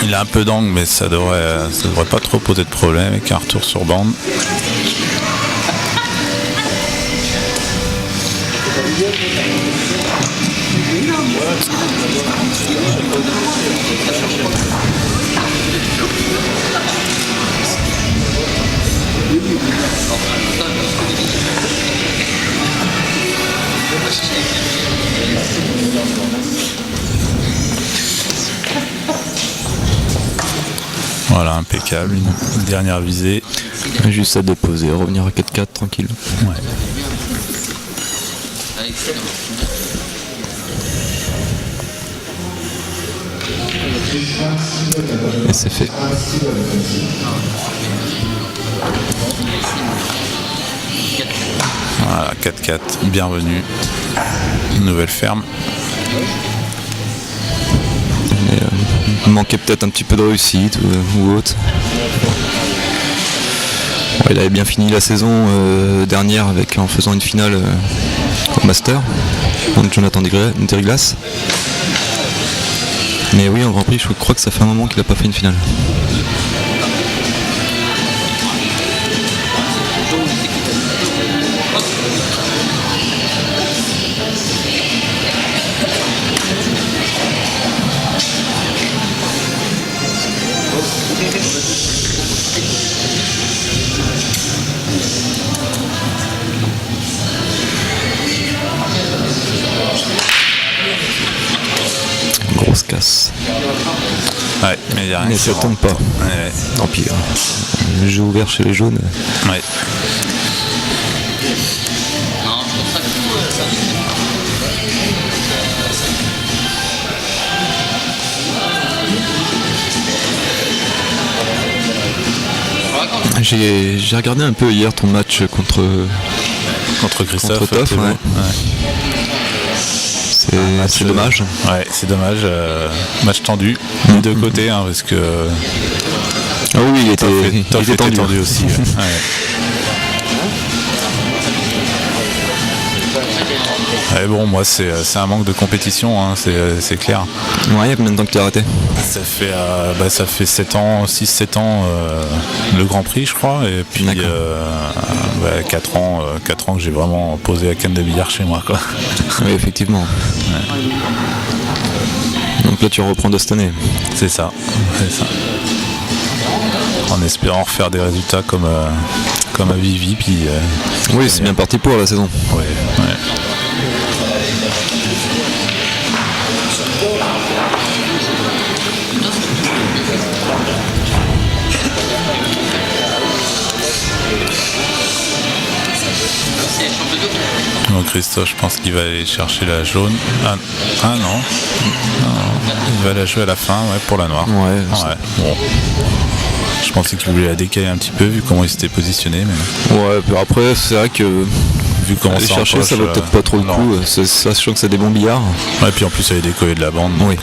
Il a un peu d'angle, mais ça devrait pas trop poser de problème avec un retour sur bande. Voilà, impeccable, une dernière visée. Juste à déposer, revenir à 4-4 tranquille. Ouais. Et c'est fait. Voilà, 4-4, bienvenue. Nouvelle ferme. Mais, il manquait peut-être un petit peu de réussite ou autre. Bon, il avait bien fini la saison dernière en faisant une finale au Master contre Jonathan Deriglas. Mais oui, en Grand Prix, je crois que ça fait un moment qu'il n'a pas fait une finale. Grosse casse. Ouais, mais il y a rien Mais qui ça rentre. tombe pas. Ouais, Tant pis. Le jeu ouvert chez les jaunes. ouais. J'ai regardé un peu hier ton match contre Christophe. Contre Toff, Thébault. ouais. C'est dommage. Ouais, c'est dommage. Match tendu, des deux côtés, hein, parce que Ah oui, il était Toff était tendu. tendu aussi. Ouais. Ouais, bon, moi c'est un manque de compétition, hein, c'est clair. Ouais, il y a combien de temps que tu as arrêté? Ça fait 7 ans, 6-7 ans le Grand Prix, je crois, et puis 4 ans que j'ai vraiment posé la canne de billard chez moi, quoi. Oui, effectivement. Donc là, tu reprends de cette année. C'est ça. En espérant refaire des résultats comme à Vivi, puis Oui, c'est bien parti pour la saison. ouais. Donc Christophe, je pense qu'il va aller chercher la jaune. Ah non. Il va la jouer à la fin, ouais, pour la noire. Ouais. Bon. Je pensais qu'il voulait la décaler un petit peu vu comment il s'était positionné, mais Ouais, puis après, c'est vrai que vu comment aller ça chercher, empoche, ça vaut peut-être pas trop le non. coup. Sachant que c'est des bons billards. Ouais, puis en plus elle est décollée de la bande, Oui. donc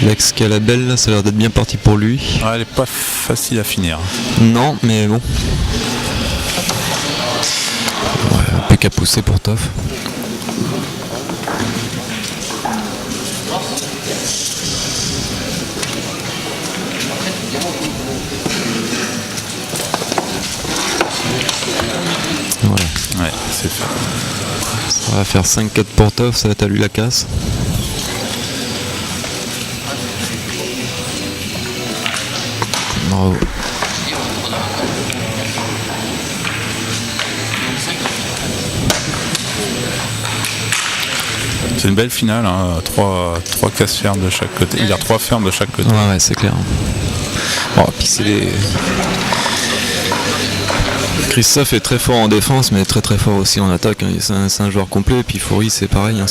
Alex Calabel, là, ça a l'air d'être bien parti pour lui. ouais, elle est pas facile à finir. Non, mais bon. Ouais, un peu qu'à pousser pour Toff. Voilà. Ouais, c'est fait. Ça va faire 5-4 pour Toff, ça va être à lui la casse. Bravo. C'est une belle finale, hein. 3 cases fermes de chaque côté. Il y a 3 fermes de chaque côté. Ouais, c'est clair. Bon, puis c'est des... Christophe est très fort en défense, mais très très fort aussi en attaque. Hein. C'est un joueur complet. Et puis Foury, c'est pareil. Hein.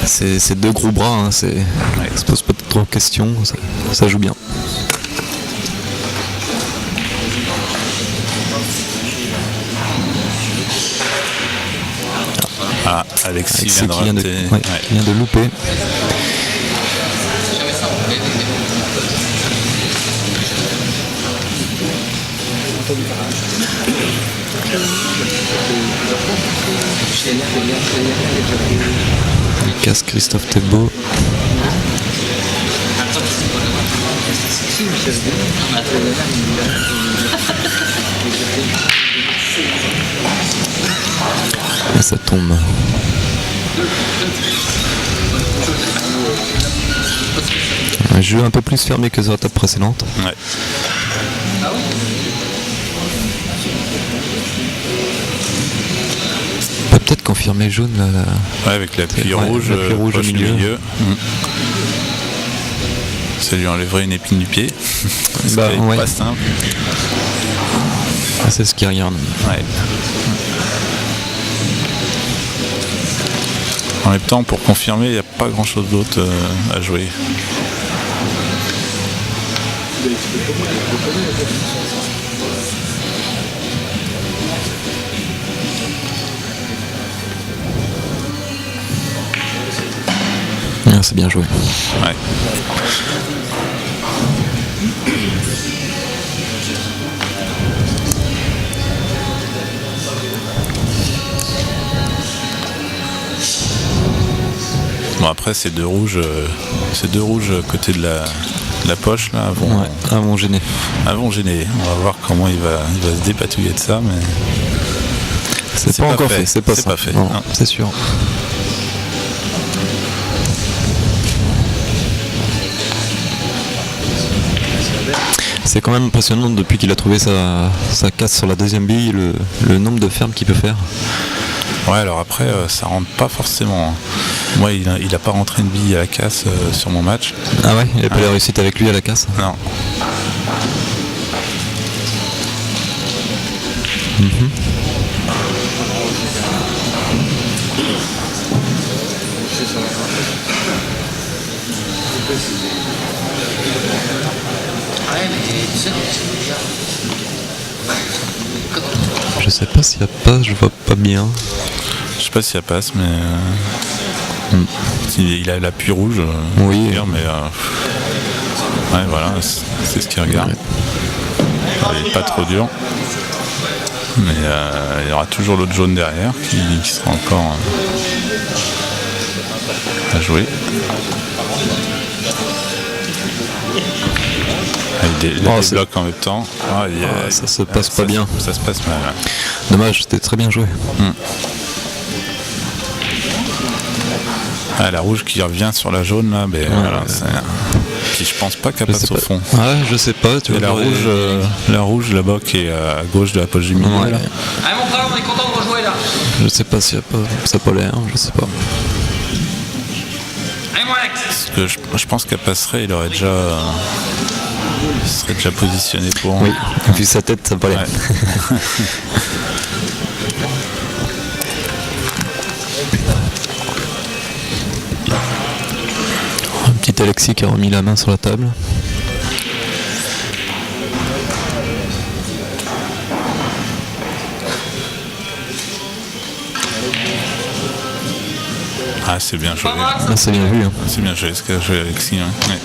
C'est deux gros bras. Hein. Ça se pose pas trop de questions. Ça joue bien. Ah, Alexis vient de qui vient rater. qui vient de louper. Il casse Christophe Thébault. Et ça tombe. Un jeu un peu plus fermé que sur la table précédente. Ouais. On peut peut-être confirmer jaune là. Ouais, avec l'appui rouge, l'appui rouge au poche du milieu. Ça lui enlèverait une épine du pied. C'est ouais. pas simple. Ah, c'est ce qui regarde. Ouais. En même temps, pour confirmer, il n'y a pas grand chose d'autre à jouer. Ah, c'est bien joué. Ouais. Bon, après ces deux rouges côté de la poche là vont gêner. Vont gêner. On va voir comment il va se dépatouiller de ça, mais c'est pas encore fait. C'est pas fait. Non, c'est sûr. C'est quand même impressionnant depuis qu'il a trouvé sa casse sur la deuxième bille, le nombre de fermes qu'il peut faire. Ouais, alors après, ça rentre pas forcément. Moi, il a pas rentré une bille à la casse sur mon match. Ah ouais, il n'a pas la réussite avec lui à la casse. Non. Je sais pas s'il y a pas, je vois pas bien. Je sais pas si ça passe, mais il a l'appui rouge. Oui. Mais ouais, voilà, c'est ce qu'il regarde. Ouais. Il est pas trop dur, mais il y aura toujours l'autre jaune derrière qui sera encore à jouer. Il débloque en même temps. Ça se passe pas bien. Ça se passe mal. Ouais. Dommage, c'était très bien joué. La rouge qui revient sur la jaune là, mais voilà, puis je pense pas qu'elle passe au fond. Ouais, je sais pas. Tu vois, la rouge là-bas qui est à gauche de la poche du milieu. Ouais. Là. Allez mon frère, on est content de rejouer là. Je sais pas s'il y a pas ça polaire, je sais pas. Allez mon Alex. Parce que je pense qu'elle passerait, il serait déjà positionné pour. Oui, vu sa tête, ça polaire. Ouais. Petit Alexis qui a remis la main sur la table. Ah, c'est bien joué. Ah, c'est bien vu. Hein. C'est bien joué ce qu'a joué Alexis. Hein. Ouais.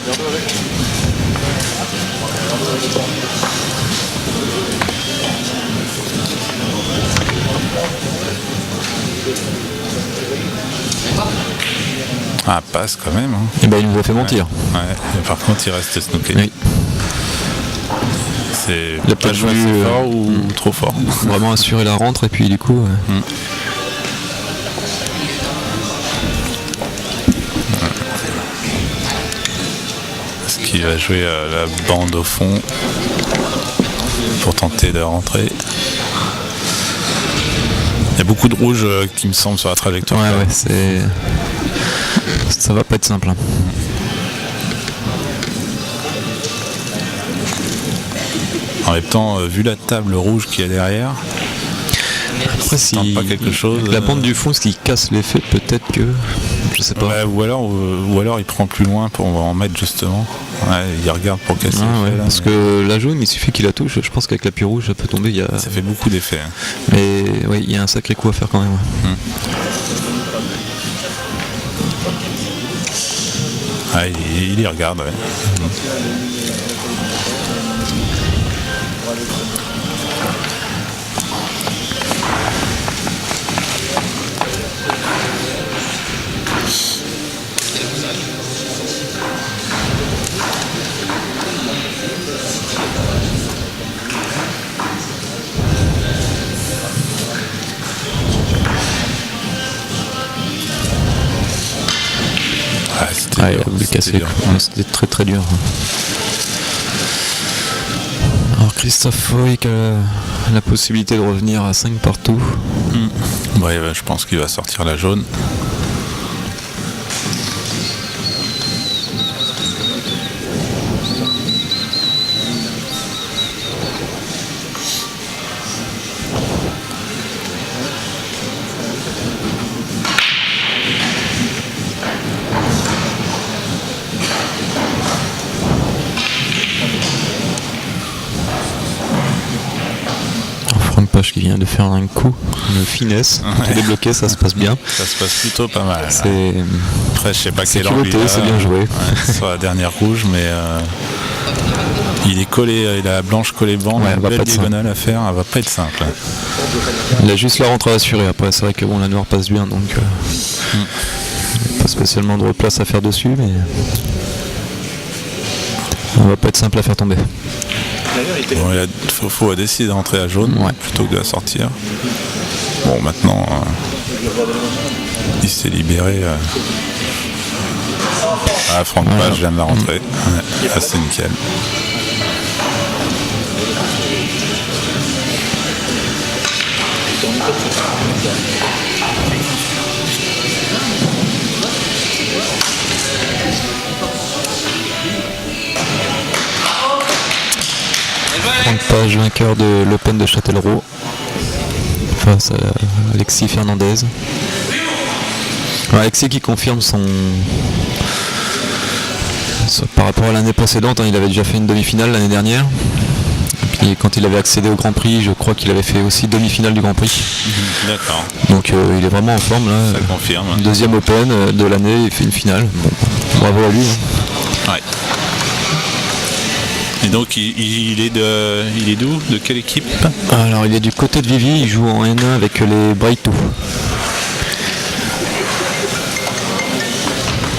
Ah, passe quand même. Hein. Et ben il nous a fait mentir. Ouais. Et par contre, il reste snooké. Oui. C'est il a pas joué assez fort ou trop fort. Vraiment assurer la rentre et puis du coup. Est-ce qu'il va jouer la bande au fond pour tenter de rentrer? Il y a beaucoup de rouge qui me semble sur la trajectoire. Ouais, c'est. Ça va pas être simple. Hein. En même temps, vu la table rouge qu'il y a derrière, Après, ça tente pas quelque chose. La bande du fond, s'il casse l'effet, peut-être que. Je sais pas. Ouais, ou alors il prend plus loin pour en mettre justement. Ouais, il regarde pour casser l'effet, là, parce mais que la jaune, il suffit qu'il la touche. Je pense qu'avec l'appui rouge, ça peut tomber. ça fait beaucoup d'effets. Hein. Mais oui, il y a un sacré coup à faire quand même. Ouais. Ah, il y regarde, ouais. Il a voulu casser. dur. C'était très très dur. Alors Christophe Foy qui a la possibilité de revenir à 5 partout. Ouais, je pense qu'il va sortir la jaune. Franck Page qui vient de faire un coup de finesse, qui est débloqué, ça se passe bien. Ça se passe plutôt pas mal. C'est Après, je sais pas c'est quel angle piloté, il a, c'est bien joué. sur la dernière rouge, mais il est collé, il a la blanche collée blanc, Ouais, elle une va belle pas être diagonale à faire, elle va pas être simple. Il a juste la rentrée assurée. Après, c'est vrai que bon, la noire passe bien, donc pas spécialement de replace à faire dessus, mais ça va pas être simple à faire tomber. Bon, Fofo a décidé d'entrer à jaune plutôt que de la sortir. Bon, maintenant, il s'est libéré. Franck Page vient de la rentrer. Ouais, c'est nickel. Franck Page, vainqueur de l'Open de Châtellerault face à Alexis Fernandez. Alors, Alexis qui confirme par rapport à l'année précédente, il avait déjà fait une demi-finale l'année dernière. Et puis quand il avait accédé au Grand Prix, je crois qu'il avait fait aussi demi-finale du Grand Prix. D'accord. Donc il est vraiment en forme là. Ça confirme. Deuxième Open de l'année, il fait une finale. Bon, bravo à lui. Ouais. Et donc il est d'où? De quelle équipe? Alors il est du côté de Vivi, il joue en N1 avec les Brightou.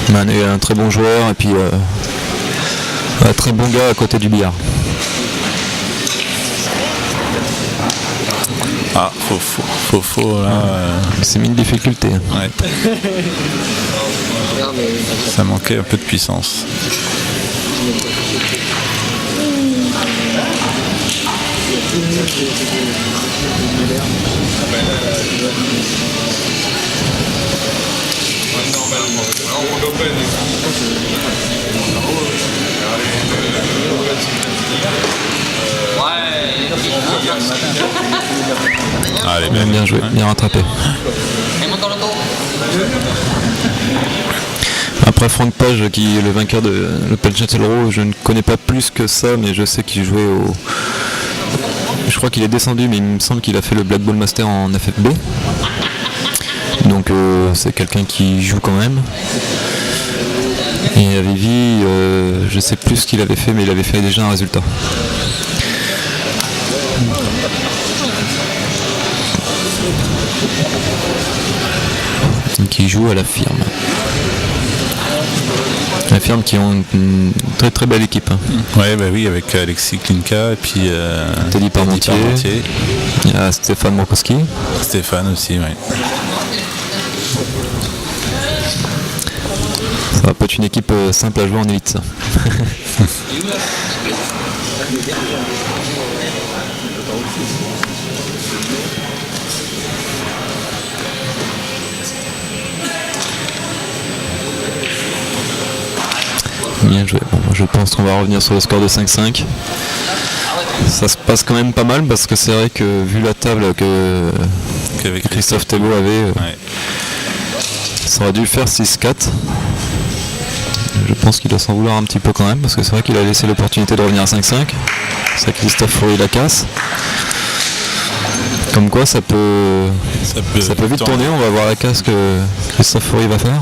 Il est un très bon joueur et puis un très bon gars à côté du billard. Ah, Fofo là. C'est mis une difficulté. Ouais. Ça manquait un peu de puissance. Allez, Bien joué, bien rattrapé. Après Franck Page qui est le vainqueur de l'Open Châtellerault, je ne connais pas plus que ça, mais je sais qu'il jouait au... Je crois qu'il est descendu, mais il me semble qu'il a fait le Black Ball Master en FFB. Donc c'est quelqu'un qui joue quand même. Et à Vivi, je sais plus ce qu'il avait fait, mais il avait fait déjà un résultat. Qui joue à la firme. La firme qui ont une très très belle équipe. Ouais, bah oui, avec Alexis Klinka et puis Teddy Parmentier. Il y a Stéphane Morkowski. Stéphane aussi, oui. Ça va pas être une équipe simple à jouer en élite, ça. Bien joué. Bon, je pense qu'on va revenir sur le score de 5-5. Ça se passe quand même pas mal parce que c'est vrai que vu la table que Qu'avec Christophe Thébault avait, Ouais. ça aurait dû faire 6-4. Je pense qu'il doit s'en vouloir un petit peu quand même parce que c'est vrai qu'il a laissé l'opportunité de revenir à 5-5. Ça, Christophe Faury la casse. Comme quoi ça peut vite tourner, on va voir la casse que Christophe Faury va faire.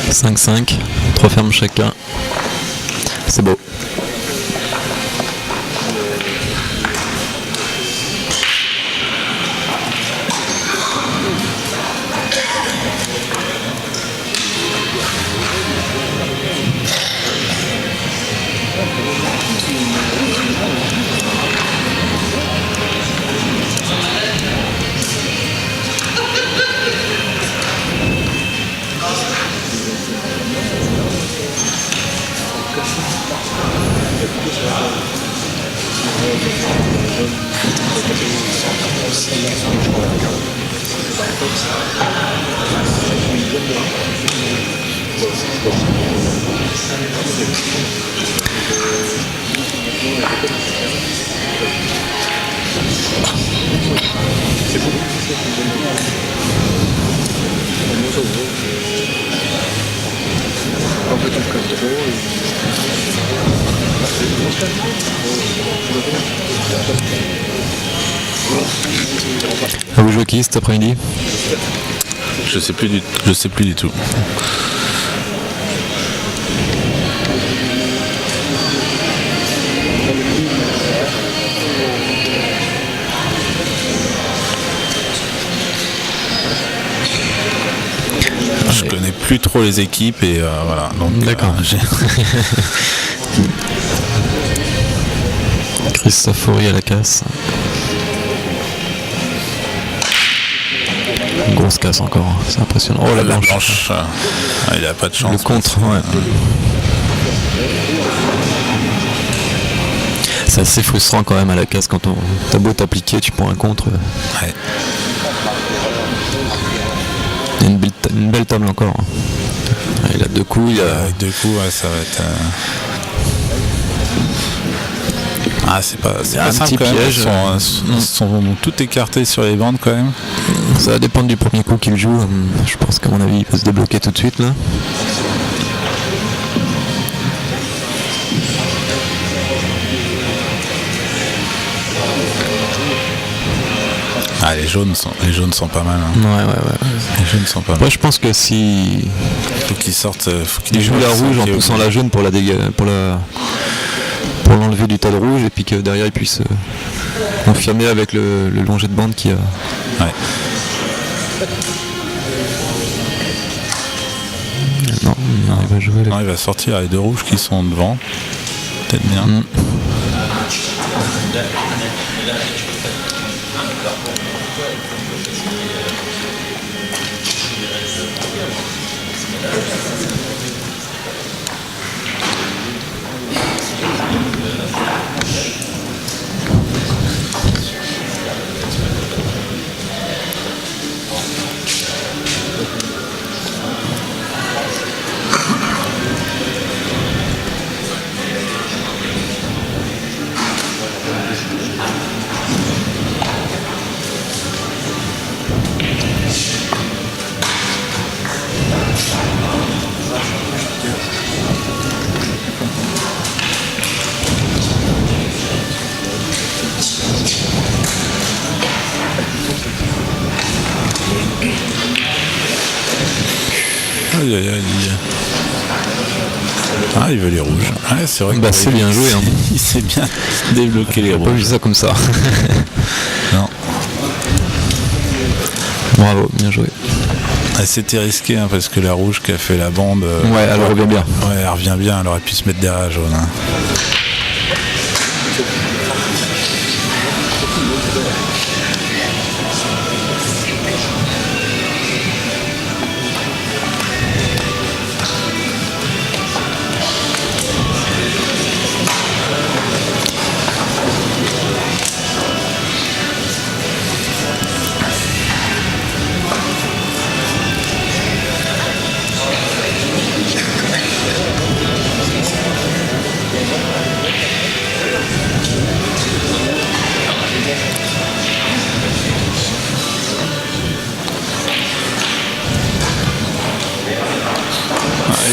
« 5-5, 3 fermes chacun. C'est beau. Vous jouez qui cet après-midi? Je sais plus du tout. Je connais plus trop les équipes et voilà. Donc, d'accord. Christophe Faury à la casse. Une grosse casse encore, c'est impressionnant. Oh la blanche. Il a pas de chance. Le contre, ouais. C'est assez frustrant quand même à la casse quand t'as beau t'appliquer, tu prends un contre. Ouais. Il y a une belle table encore. Il a 2 coups. Avec 2 coups, ouais, ça va être. Ah, c'est pas un simple petit quand même. piège. Ils sont tout écartés sur les bandes quand même. Ça va dépendre du premier coup qu'il joue. Je pense qu'à mon avis, il peut se débloquer tout de suite là. Ah, les jaunes sont pas mal. Hein. Ouais. Les jaunes sont pas mal. Moi, je pense que si Faut qu'ils sortent. il joue la rouge en poussant la jaune pour l'enlever du tas de rouge et puis que derrière il puisse confirmer avec le long jet de bande qui a. Ouais. Non, il va jouer. Non, il va sortir les 2 rouges qui sont devant. Peut-être bien. Ah, il veut les rouges. Ouais, c'est vrai. Bah, c'est bien joué. Hein. Il sait bien débloquer les J'ai pas rouges. vu ça comme ça. Non. Bravo, bien joué. Ah, c'était risqué hein, parce que la rouge qui a fait la bande. Ouais, elle revient bien. Ouais, elle revient bien. Elle aurait pu se mettre derrière la jaune. Hein.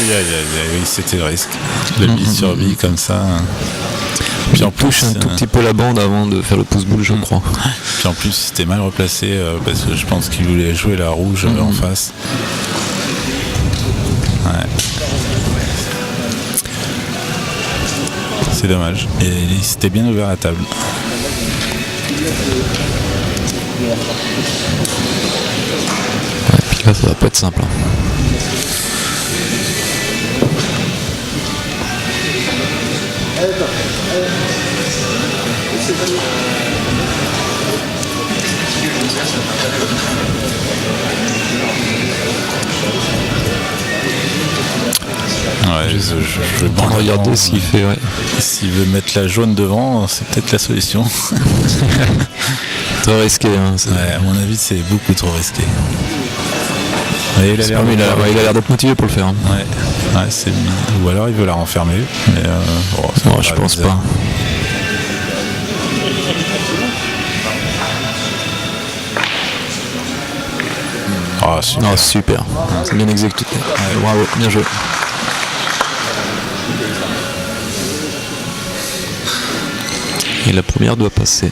oui, c'était le risque. Le bille sur bille comme ça. Puis en plus, un tout petit peu la bande avant de faire le pouce-boule, je crois. Puis en plus, c'était mal replacé parce que je pense qu'il voulait jouer la rouge en face. Ouais. C'est dommage. Et il s'était bien ouvert la table. Ouais, puis là, ça va pas être simple. Hein. Ouais, je vais prendre regarder s'il fait. Ouais. S'il veut mettre la jaune devant, c'est peut-être la solution. Trop risqué. Hein, ouais, à mon avis, c'est beaucoup trop risqué. Et il a l'air d'être motivé pour le faire. Hein. Ouais, c'est... Ou alors il veut la renfermer. Mais non, je pense pas. Oh, super. Oh, super. C'est bien exécuté. Ouais, bravo, bien joué. Et la première doit passer.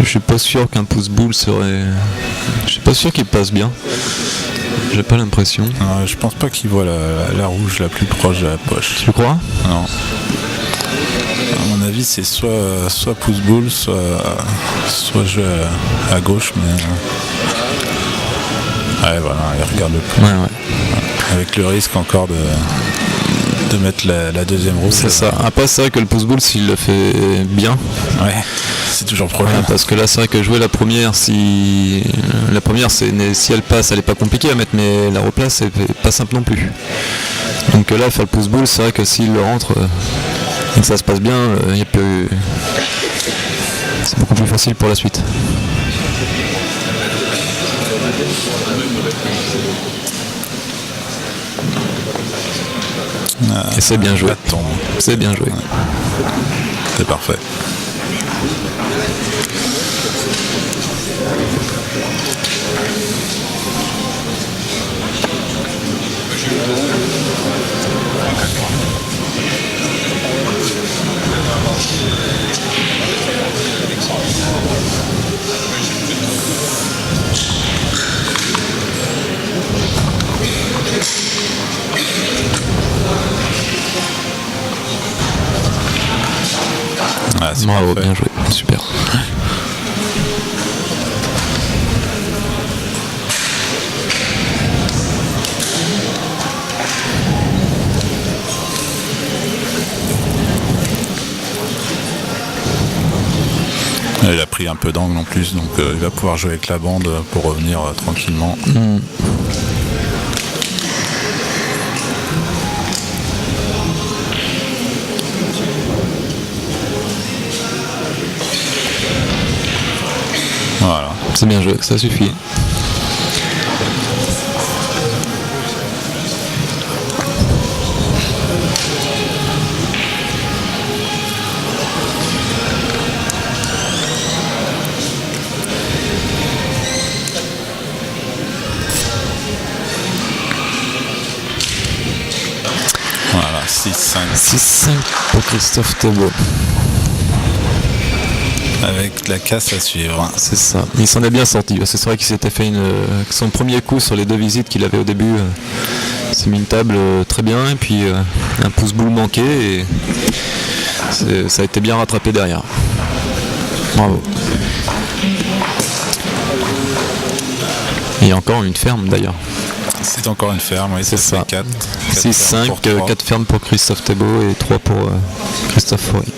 Je suis pas sûr qu'un pouce-boule serait... Je suis pas sûr qu'il passe bien. J'ai pas l'impression. Je pense pas qu'il voit la rouge la plus proche de la poche. Tu crois? Non. À mon avis, c'est soit pouce-boule, soit jeu à gauche, mais... Ouais, voilà, il regarde le plus. Ouais. Avec le risque encore de mettre la deuxième rouge. C'est ça. Après, c'est vrai que le pouce-boule, s'il le fait bien... Ouais, c'est toujours le problème. Ouais, parce que là, c'est vrai que jouer la première, si elle passe, elle est pas compliquée à mettre, mais la replace, c'est pas simple non plus. Donc là, faire le pouce-boule, c'est vrai que s'il le rentre et que ça se passe bien, c'est beaucoup plus facile pour la suite. Et c'est bien joué. C'est bien joué. C'est parfait. Bravo, bien joué, super. Il a pris un peu d'angle en plus, donc il va pouvoir jouer avec la bande pour revenir tranquillement. Voilà. C'est bien joué, ça suffit. Voilà, 6-5. 6-5 pour Christophe Thébault. Avec la casse à suivre. C'est ça. Il s'en est bien sorti. C'est vrai qu'il s'était fait son premier coup sur les deux visites qu'il avait au début. C'est mis une table très bien et puis un pouce-boule manqué et ça a été bien rattrapé derrière. Bravo. Il y a encore une ferme d'ailleurs. C'est encore une ferme, oui, c'est ça. 4. 6-5, 4 fermes pour Christophe Thébault et 3 pour Christophe Faury.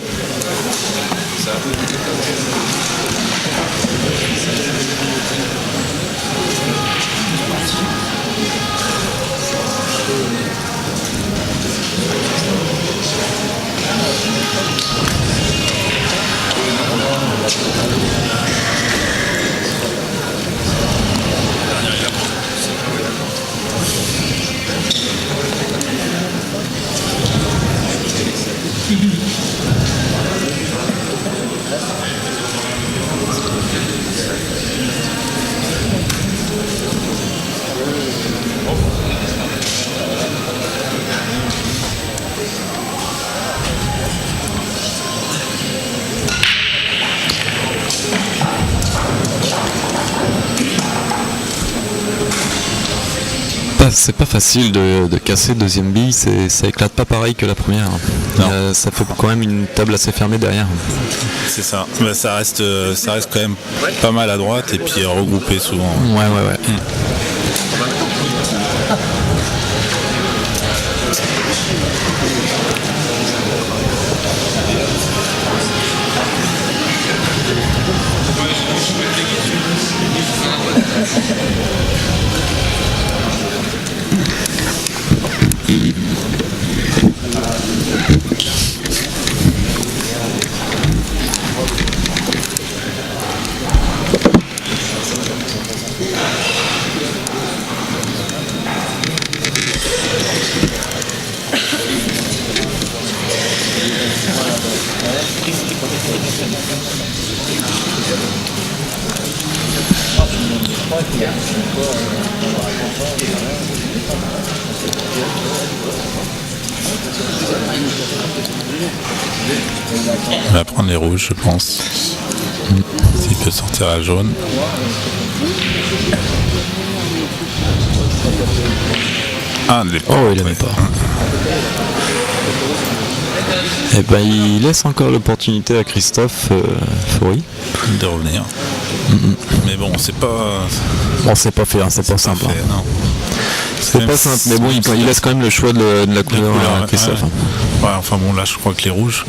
c'est pas facile de casser deuxième bille, ça éclate pas pareil que la première. Ça fait quand même une table assez fermée derrière. C'est ça. Bah, ça reste quand même pas mal à droite et puis regroupé souvent. Ouais. On va prendre les rouges, je pense. S'il peut sortir à jaune. Ah, il la met pas. Et ben il laisse encore l'opportunité à Christophe Faury de revenir. Mais bon, c'est pas. Bon, c'est pas fait, c'est pas simple. Non. C'est pas simple, mais bon, il laisse quand même le choix de la couleur à Christophe. Ouais, enfin bon, là je crois que les rouges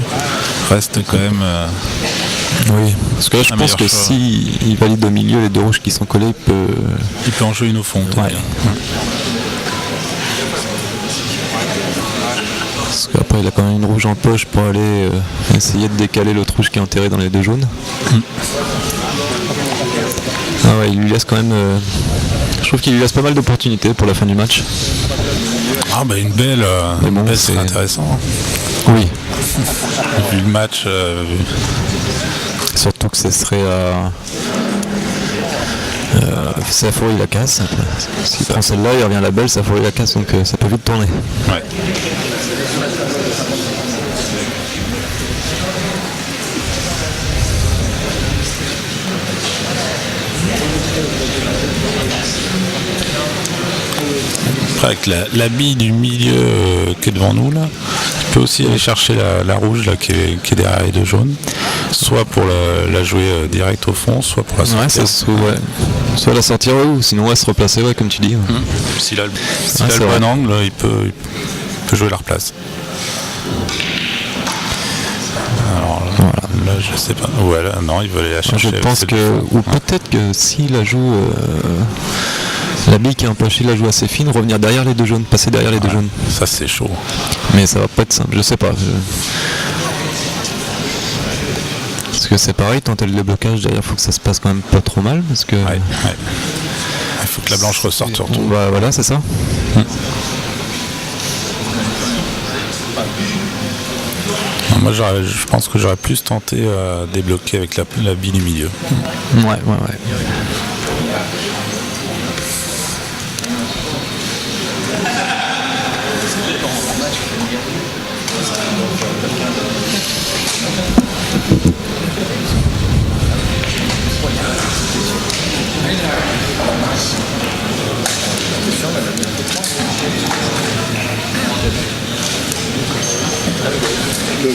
restent quand même. Oui, parce que là je pense que s'il valide au milieu les deux rouges qui sont collés, il peut en jouer une au fond. Ouais. Parce qu'après il a quand même une rouge en poche pour aller essayer de décaler l'autre rouge qui est enterré dans les deux jaunes. Ah ouais, il lui laisse quand même. Je trouve qu'il lui laisse pas mal d'opportunités pour la fin du match. Ah bah une belle, c'est intéressant. Oui. Vu le match. Surtout que ce serait Safori il la casse. S'il prend celle-là, il revient la belle, Safori la casse, donc ça peut vite tourner. Ouais. Après, avec la bille du milieu qui est devant nous là, tu peux aussi aller chercher la rouge là, qui est derrière les deux jaunes, soit pour la jouer direct au fond, soit pour la sortir. Soit la sortir ou sinon se replacer, comme tu dis. S'il a le bon angle, il peut jouer la replace. Alors là, je sais pas. Ouais, là, non, il veut aller la chercher. Je pense que, ou peut-être que s'il la joue. La bille qui est empochée, la joue assez fine, revenir derrière les deux jaunes, passer derrière les deux jaunes. Ça c'est chaud. Mais ça va pas être simple, je sais pas. Parce que c'est pareil, tenter le déblocage derrière, faut que ça se passe quand même pas trop mal. Parce que. Ouais. Il faut que la blanche ressorte surtout. Bah voilà, c'est ça. Moi je pense que j'aurais plus tenté à débloquer avec la bille du milieu. Ouais.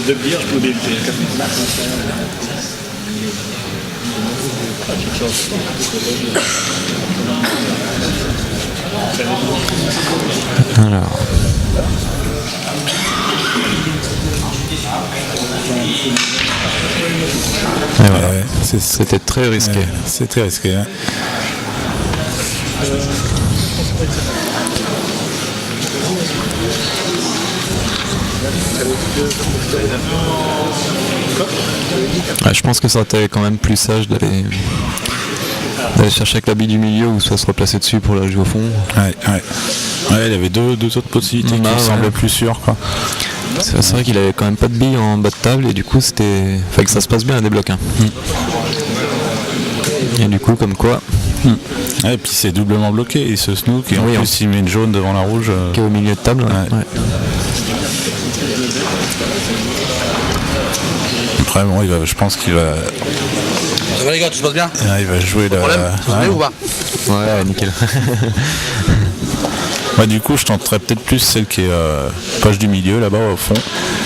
De bière, je peux débuter. Alors. Et voilà. C'était très risqué. C'était risqué. Hein. Je pense que ça aurait été quand même plus sage d'aller chercher avec la bille du milieu ou soit se replacer dessus pour la jouer au fond. Ouais, il y avait deux autres possibilités qui me semblaient plus sûres, quoi. C'est vrai qu'il avait quand même pas de billes en bas de table et du coup fallait que ça se passe bien à débloc. Et du coup comme quoi. Et puis c'est doublement bloqué, il se snook et en plus il met une jaune devant la rouge. Qui est au milieu de table. Ouais. Après bon, je pense qu'il va. Ça va les gars, tout se passe bien? Il va jouer la. Problème, vous ou pas? Ouais, nickel. Ouais, du coup, je tenterais peut-être plus celle qui est poche du milieu, là-bas, au fond.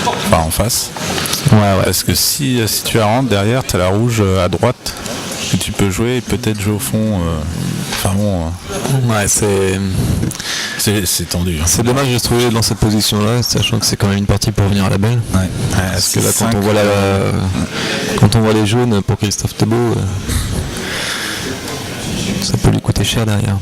Enfin, en face. Ouais. Parce que si tu la rentres derrière, t'as la rouge à droite que tu peux jouer et peut-être jouer au fond. Enfin bon, Ouais, c'est tendu. Hein. c'est dommage de se trouver dans cette position-là, sachant que c'est quand même une partie pour venir à la belle. Ouais. Parce que là, quand on voit les jaunes pour Christophe Thébault, ça peut lui coûter cher derrière.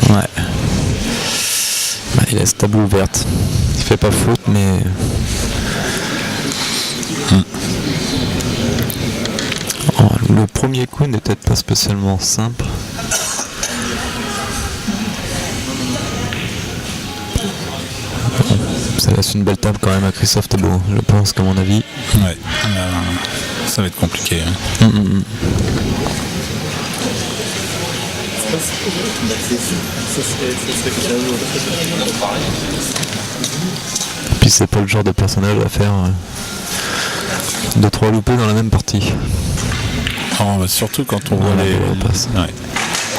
Ouais. Bah, il laisse table ouverte. Il fait pas faute, mais. Oh, le premier coup n'est peut-être pas spécialement simple. Bon, ça laisse une belle table quand même à Christophe Thébault, je pense, qu'à mon avis. Ouais. Ça va être compliqué. Hein. Puis c'est pas le genre de personnage à faire 2-3 loupés dans la même partie. Oh, bah, surtout quand on voit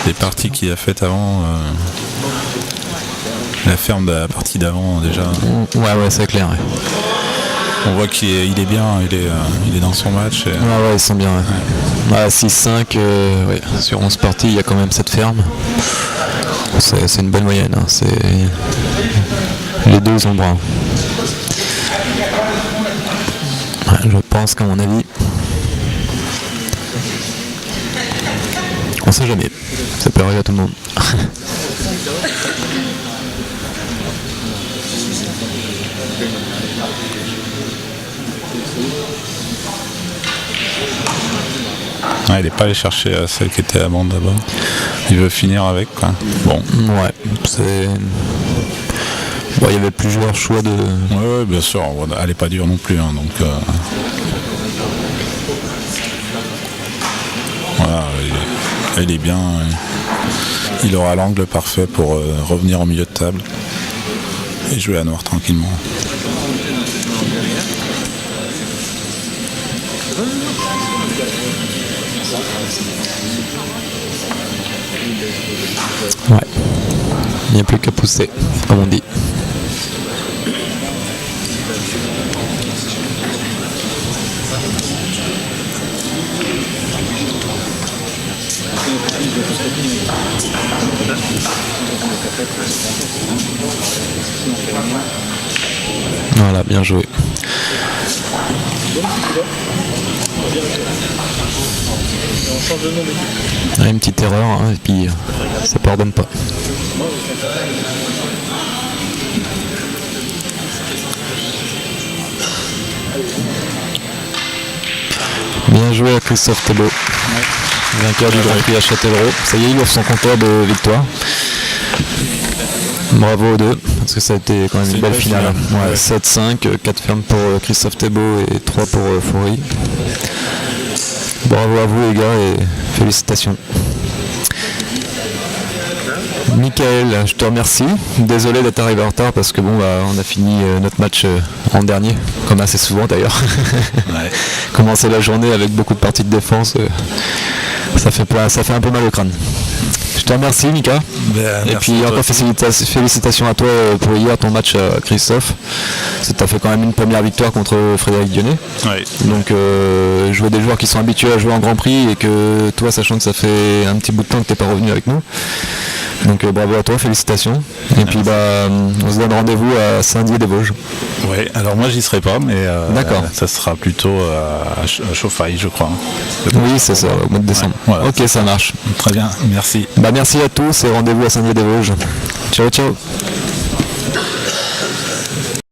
les parties qu'il a faites avant. La ferme de la partie d'avant déjà. Ouais, c'est clair. Ouais. On voit qu'il est bien, il est dans son match. Et... Ouais, ils sont bien. Ouais. 6-5, ouais. Sur 11 parties, il y a quand même cette ferme. C'est une bonne moyenne. Hein. Les deux sont bruns. Ouais, je pense qu'à mon avis, on sait jamais. Ça peut arriver à tout le monde. Ouais, il n'est pas allé chercher celle qui était à bande d'abord. Il veut finir avec quoi. Bon. Ouais, c'est. Bon, il y avait plusieurs choix de. Ouais, bien sûr. Elle n'est pas dure non plus. Hein, donc. Voilà, il est bien. Il aura l'angle parfait pour revenir au milieu de table et jouer à noir tranquillement. Ouais. Il n'y a plus qu'à pousser, comme on dit. Voilà, bien joué. Une petite erreur, hein, et puis ça pardonne pas. Bien joué à Christophe Thébault, vainqueur du Grand Prix à Châtellerault. Ça y est, il ouvre son compteur de victoire. Bravo aux deux, parce que ça a été quand même une belle finale. Ouais, 7-5, 4 fermes pour Christophe Thébault et 3 pour Foury. Bravo à vous les gars et félicitations. Michael, je te remercie. Désolé d'être arrivé en retard parce que bon, on a fini notre match en dernier, comme assez souvent d'ailleurs. Ouais. Commencer la journée avec beaucoup de parties de défense, ça fait un peu mal au crâne. Je te remercie Mika. Et puis encore félicitations à toi pour hier ton match à Christophe. Tu as fait quand même une première victoire contre Frédéric Dionnet. Ouais. Donc je vois des joueurs qui sont habitués à jouer en Grand Prix et que toi, sachant que ça fait un petit bout de temps que tu n'es pas revenu avec nous. Donc bravo à toi, félicitations. Et puis on se donne rendez-vous à Saint-Dié-des-Vosges. Oui, alors moi j'y serai pas, mais d'accord. Ça sera plutôt à Chauffaille, je crois. Oui, c'est ça, au mois de décembre. Ouais, voilà. Ok, ça marche. Très bien, merci. Merci à tous et rendez-vous à Saint-Dié-des-Vosges. Ciao, ciao.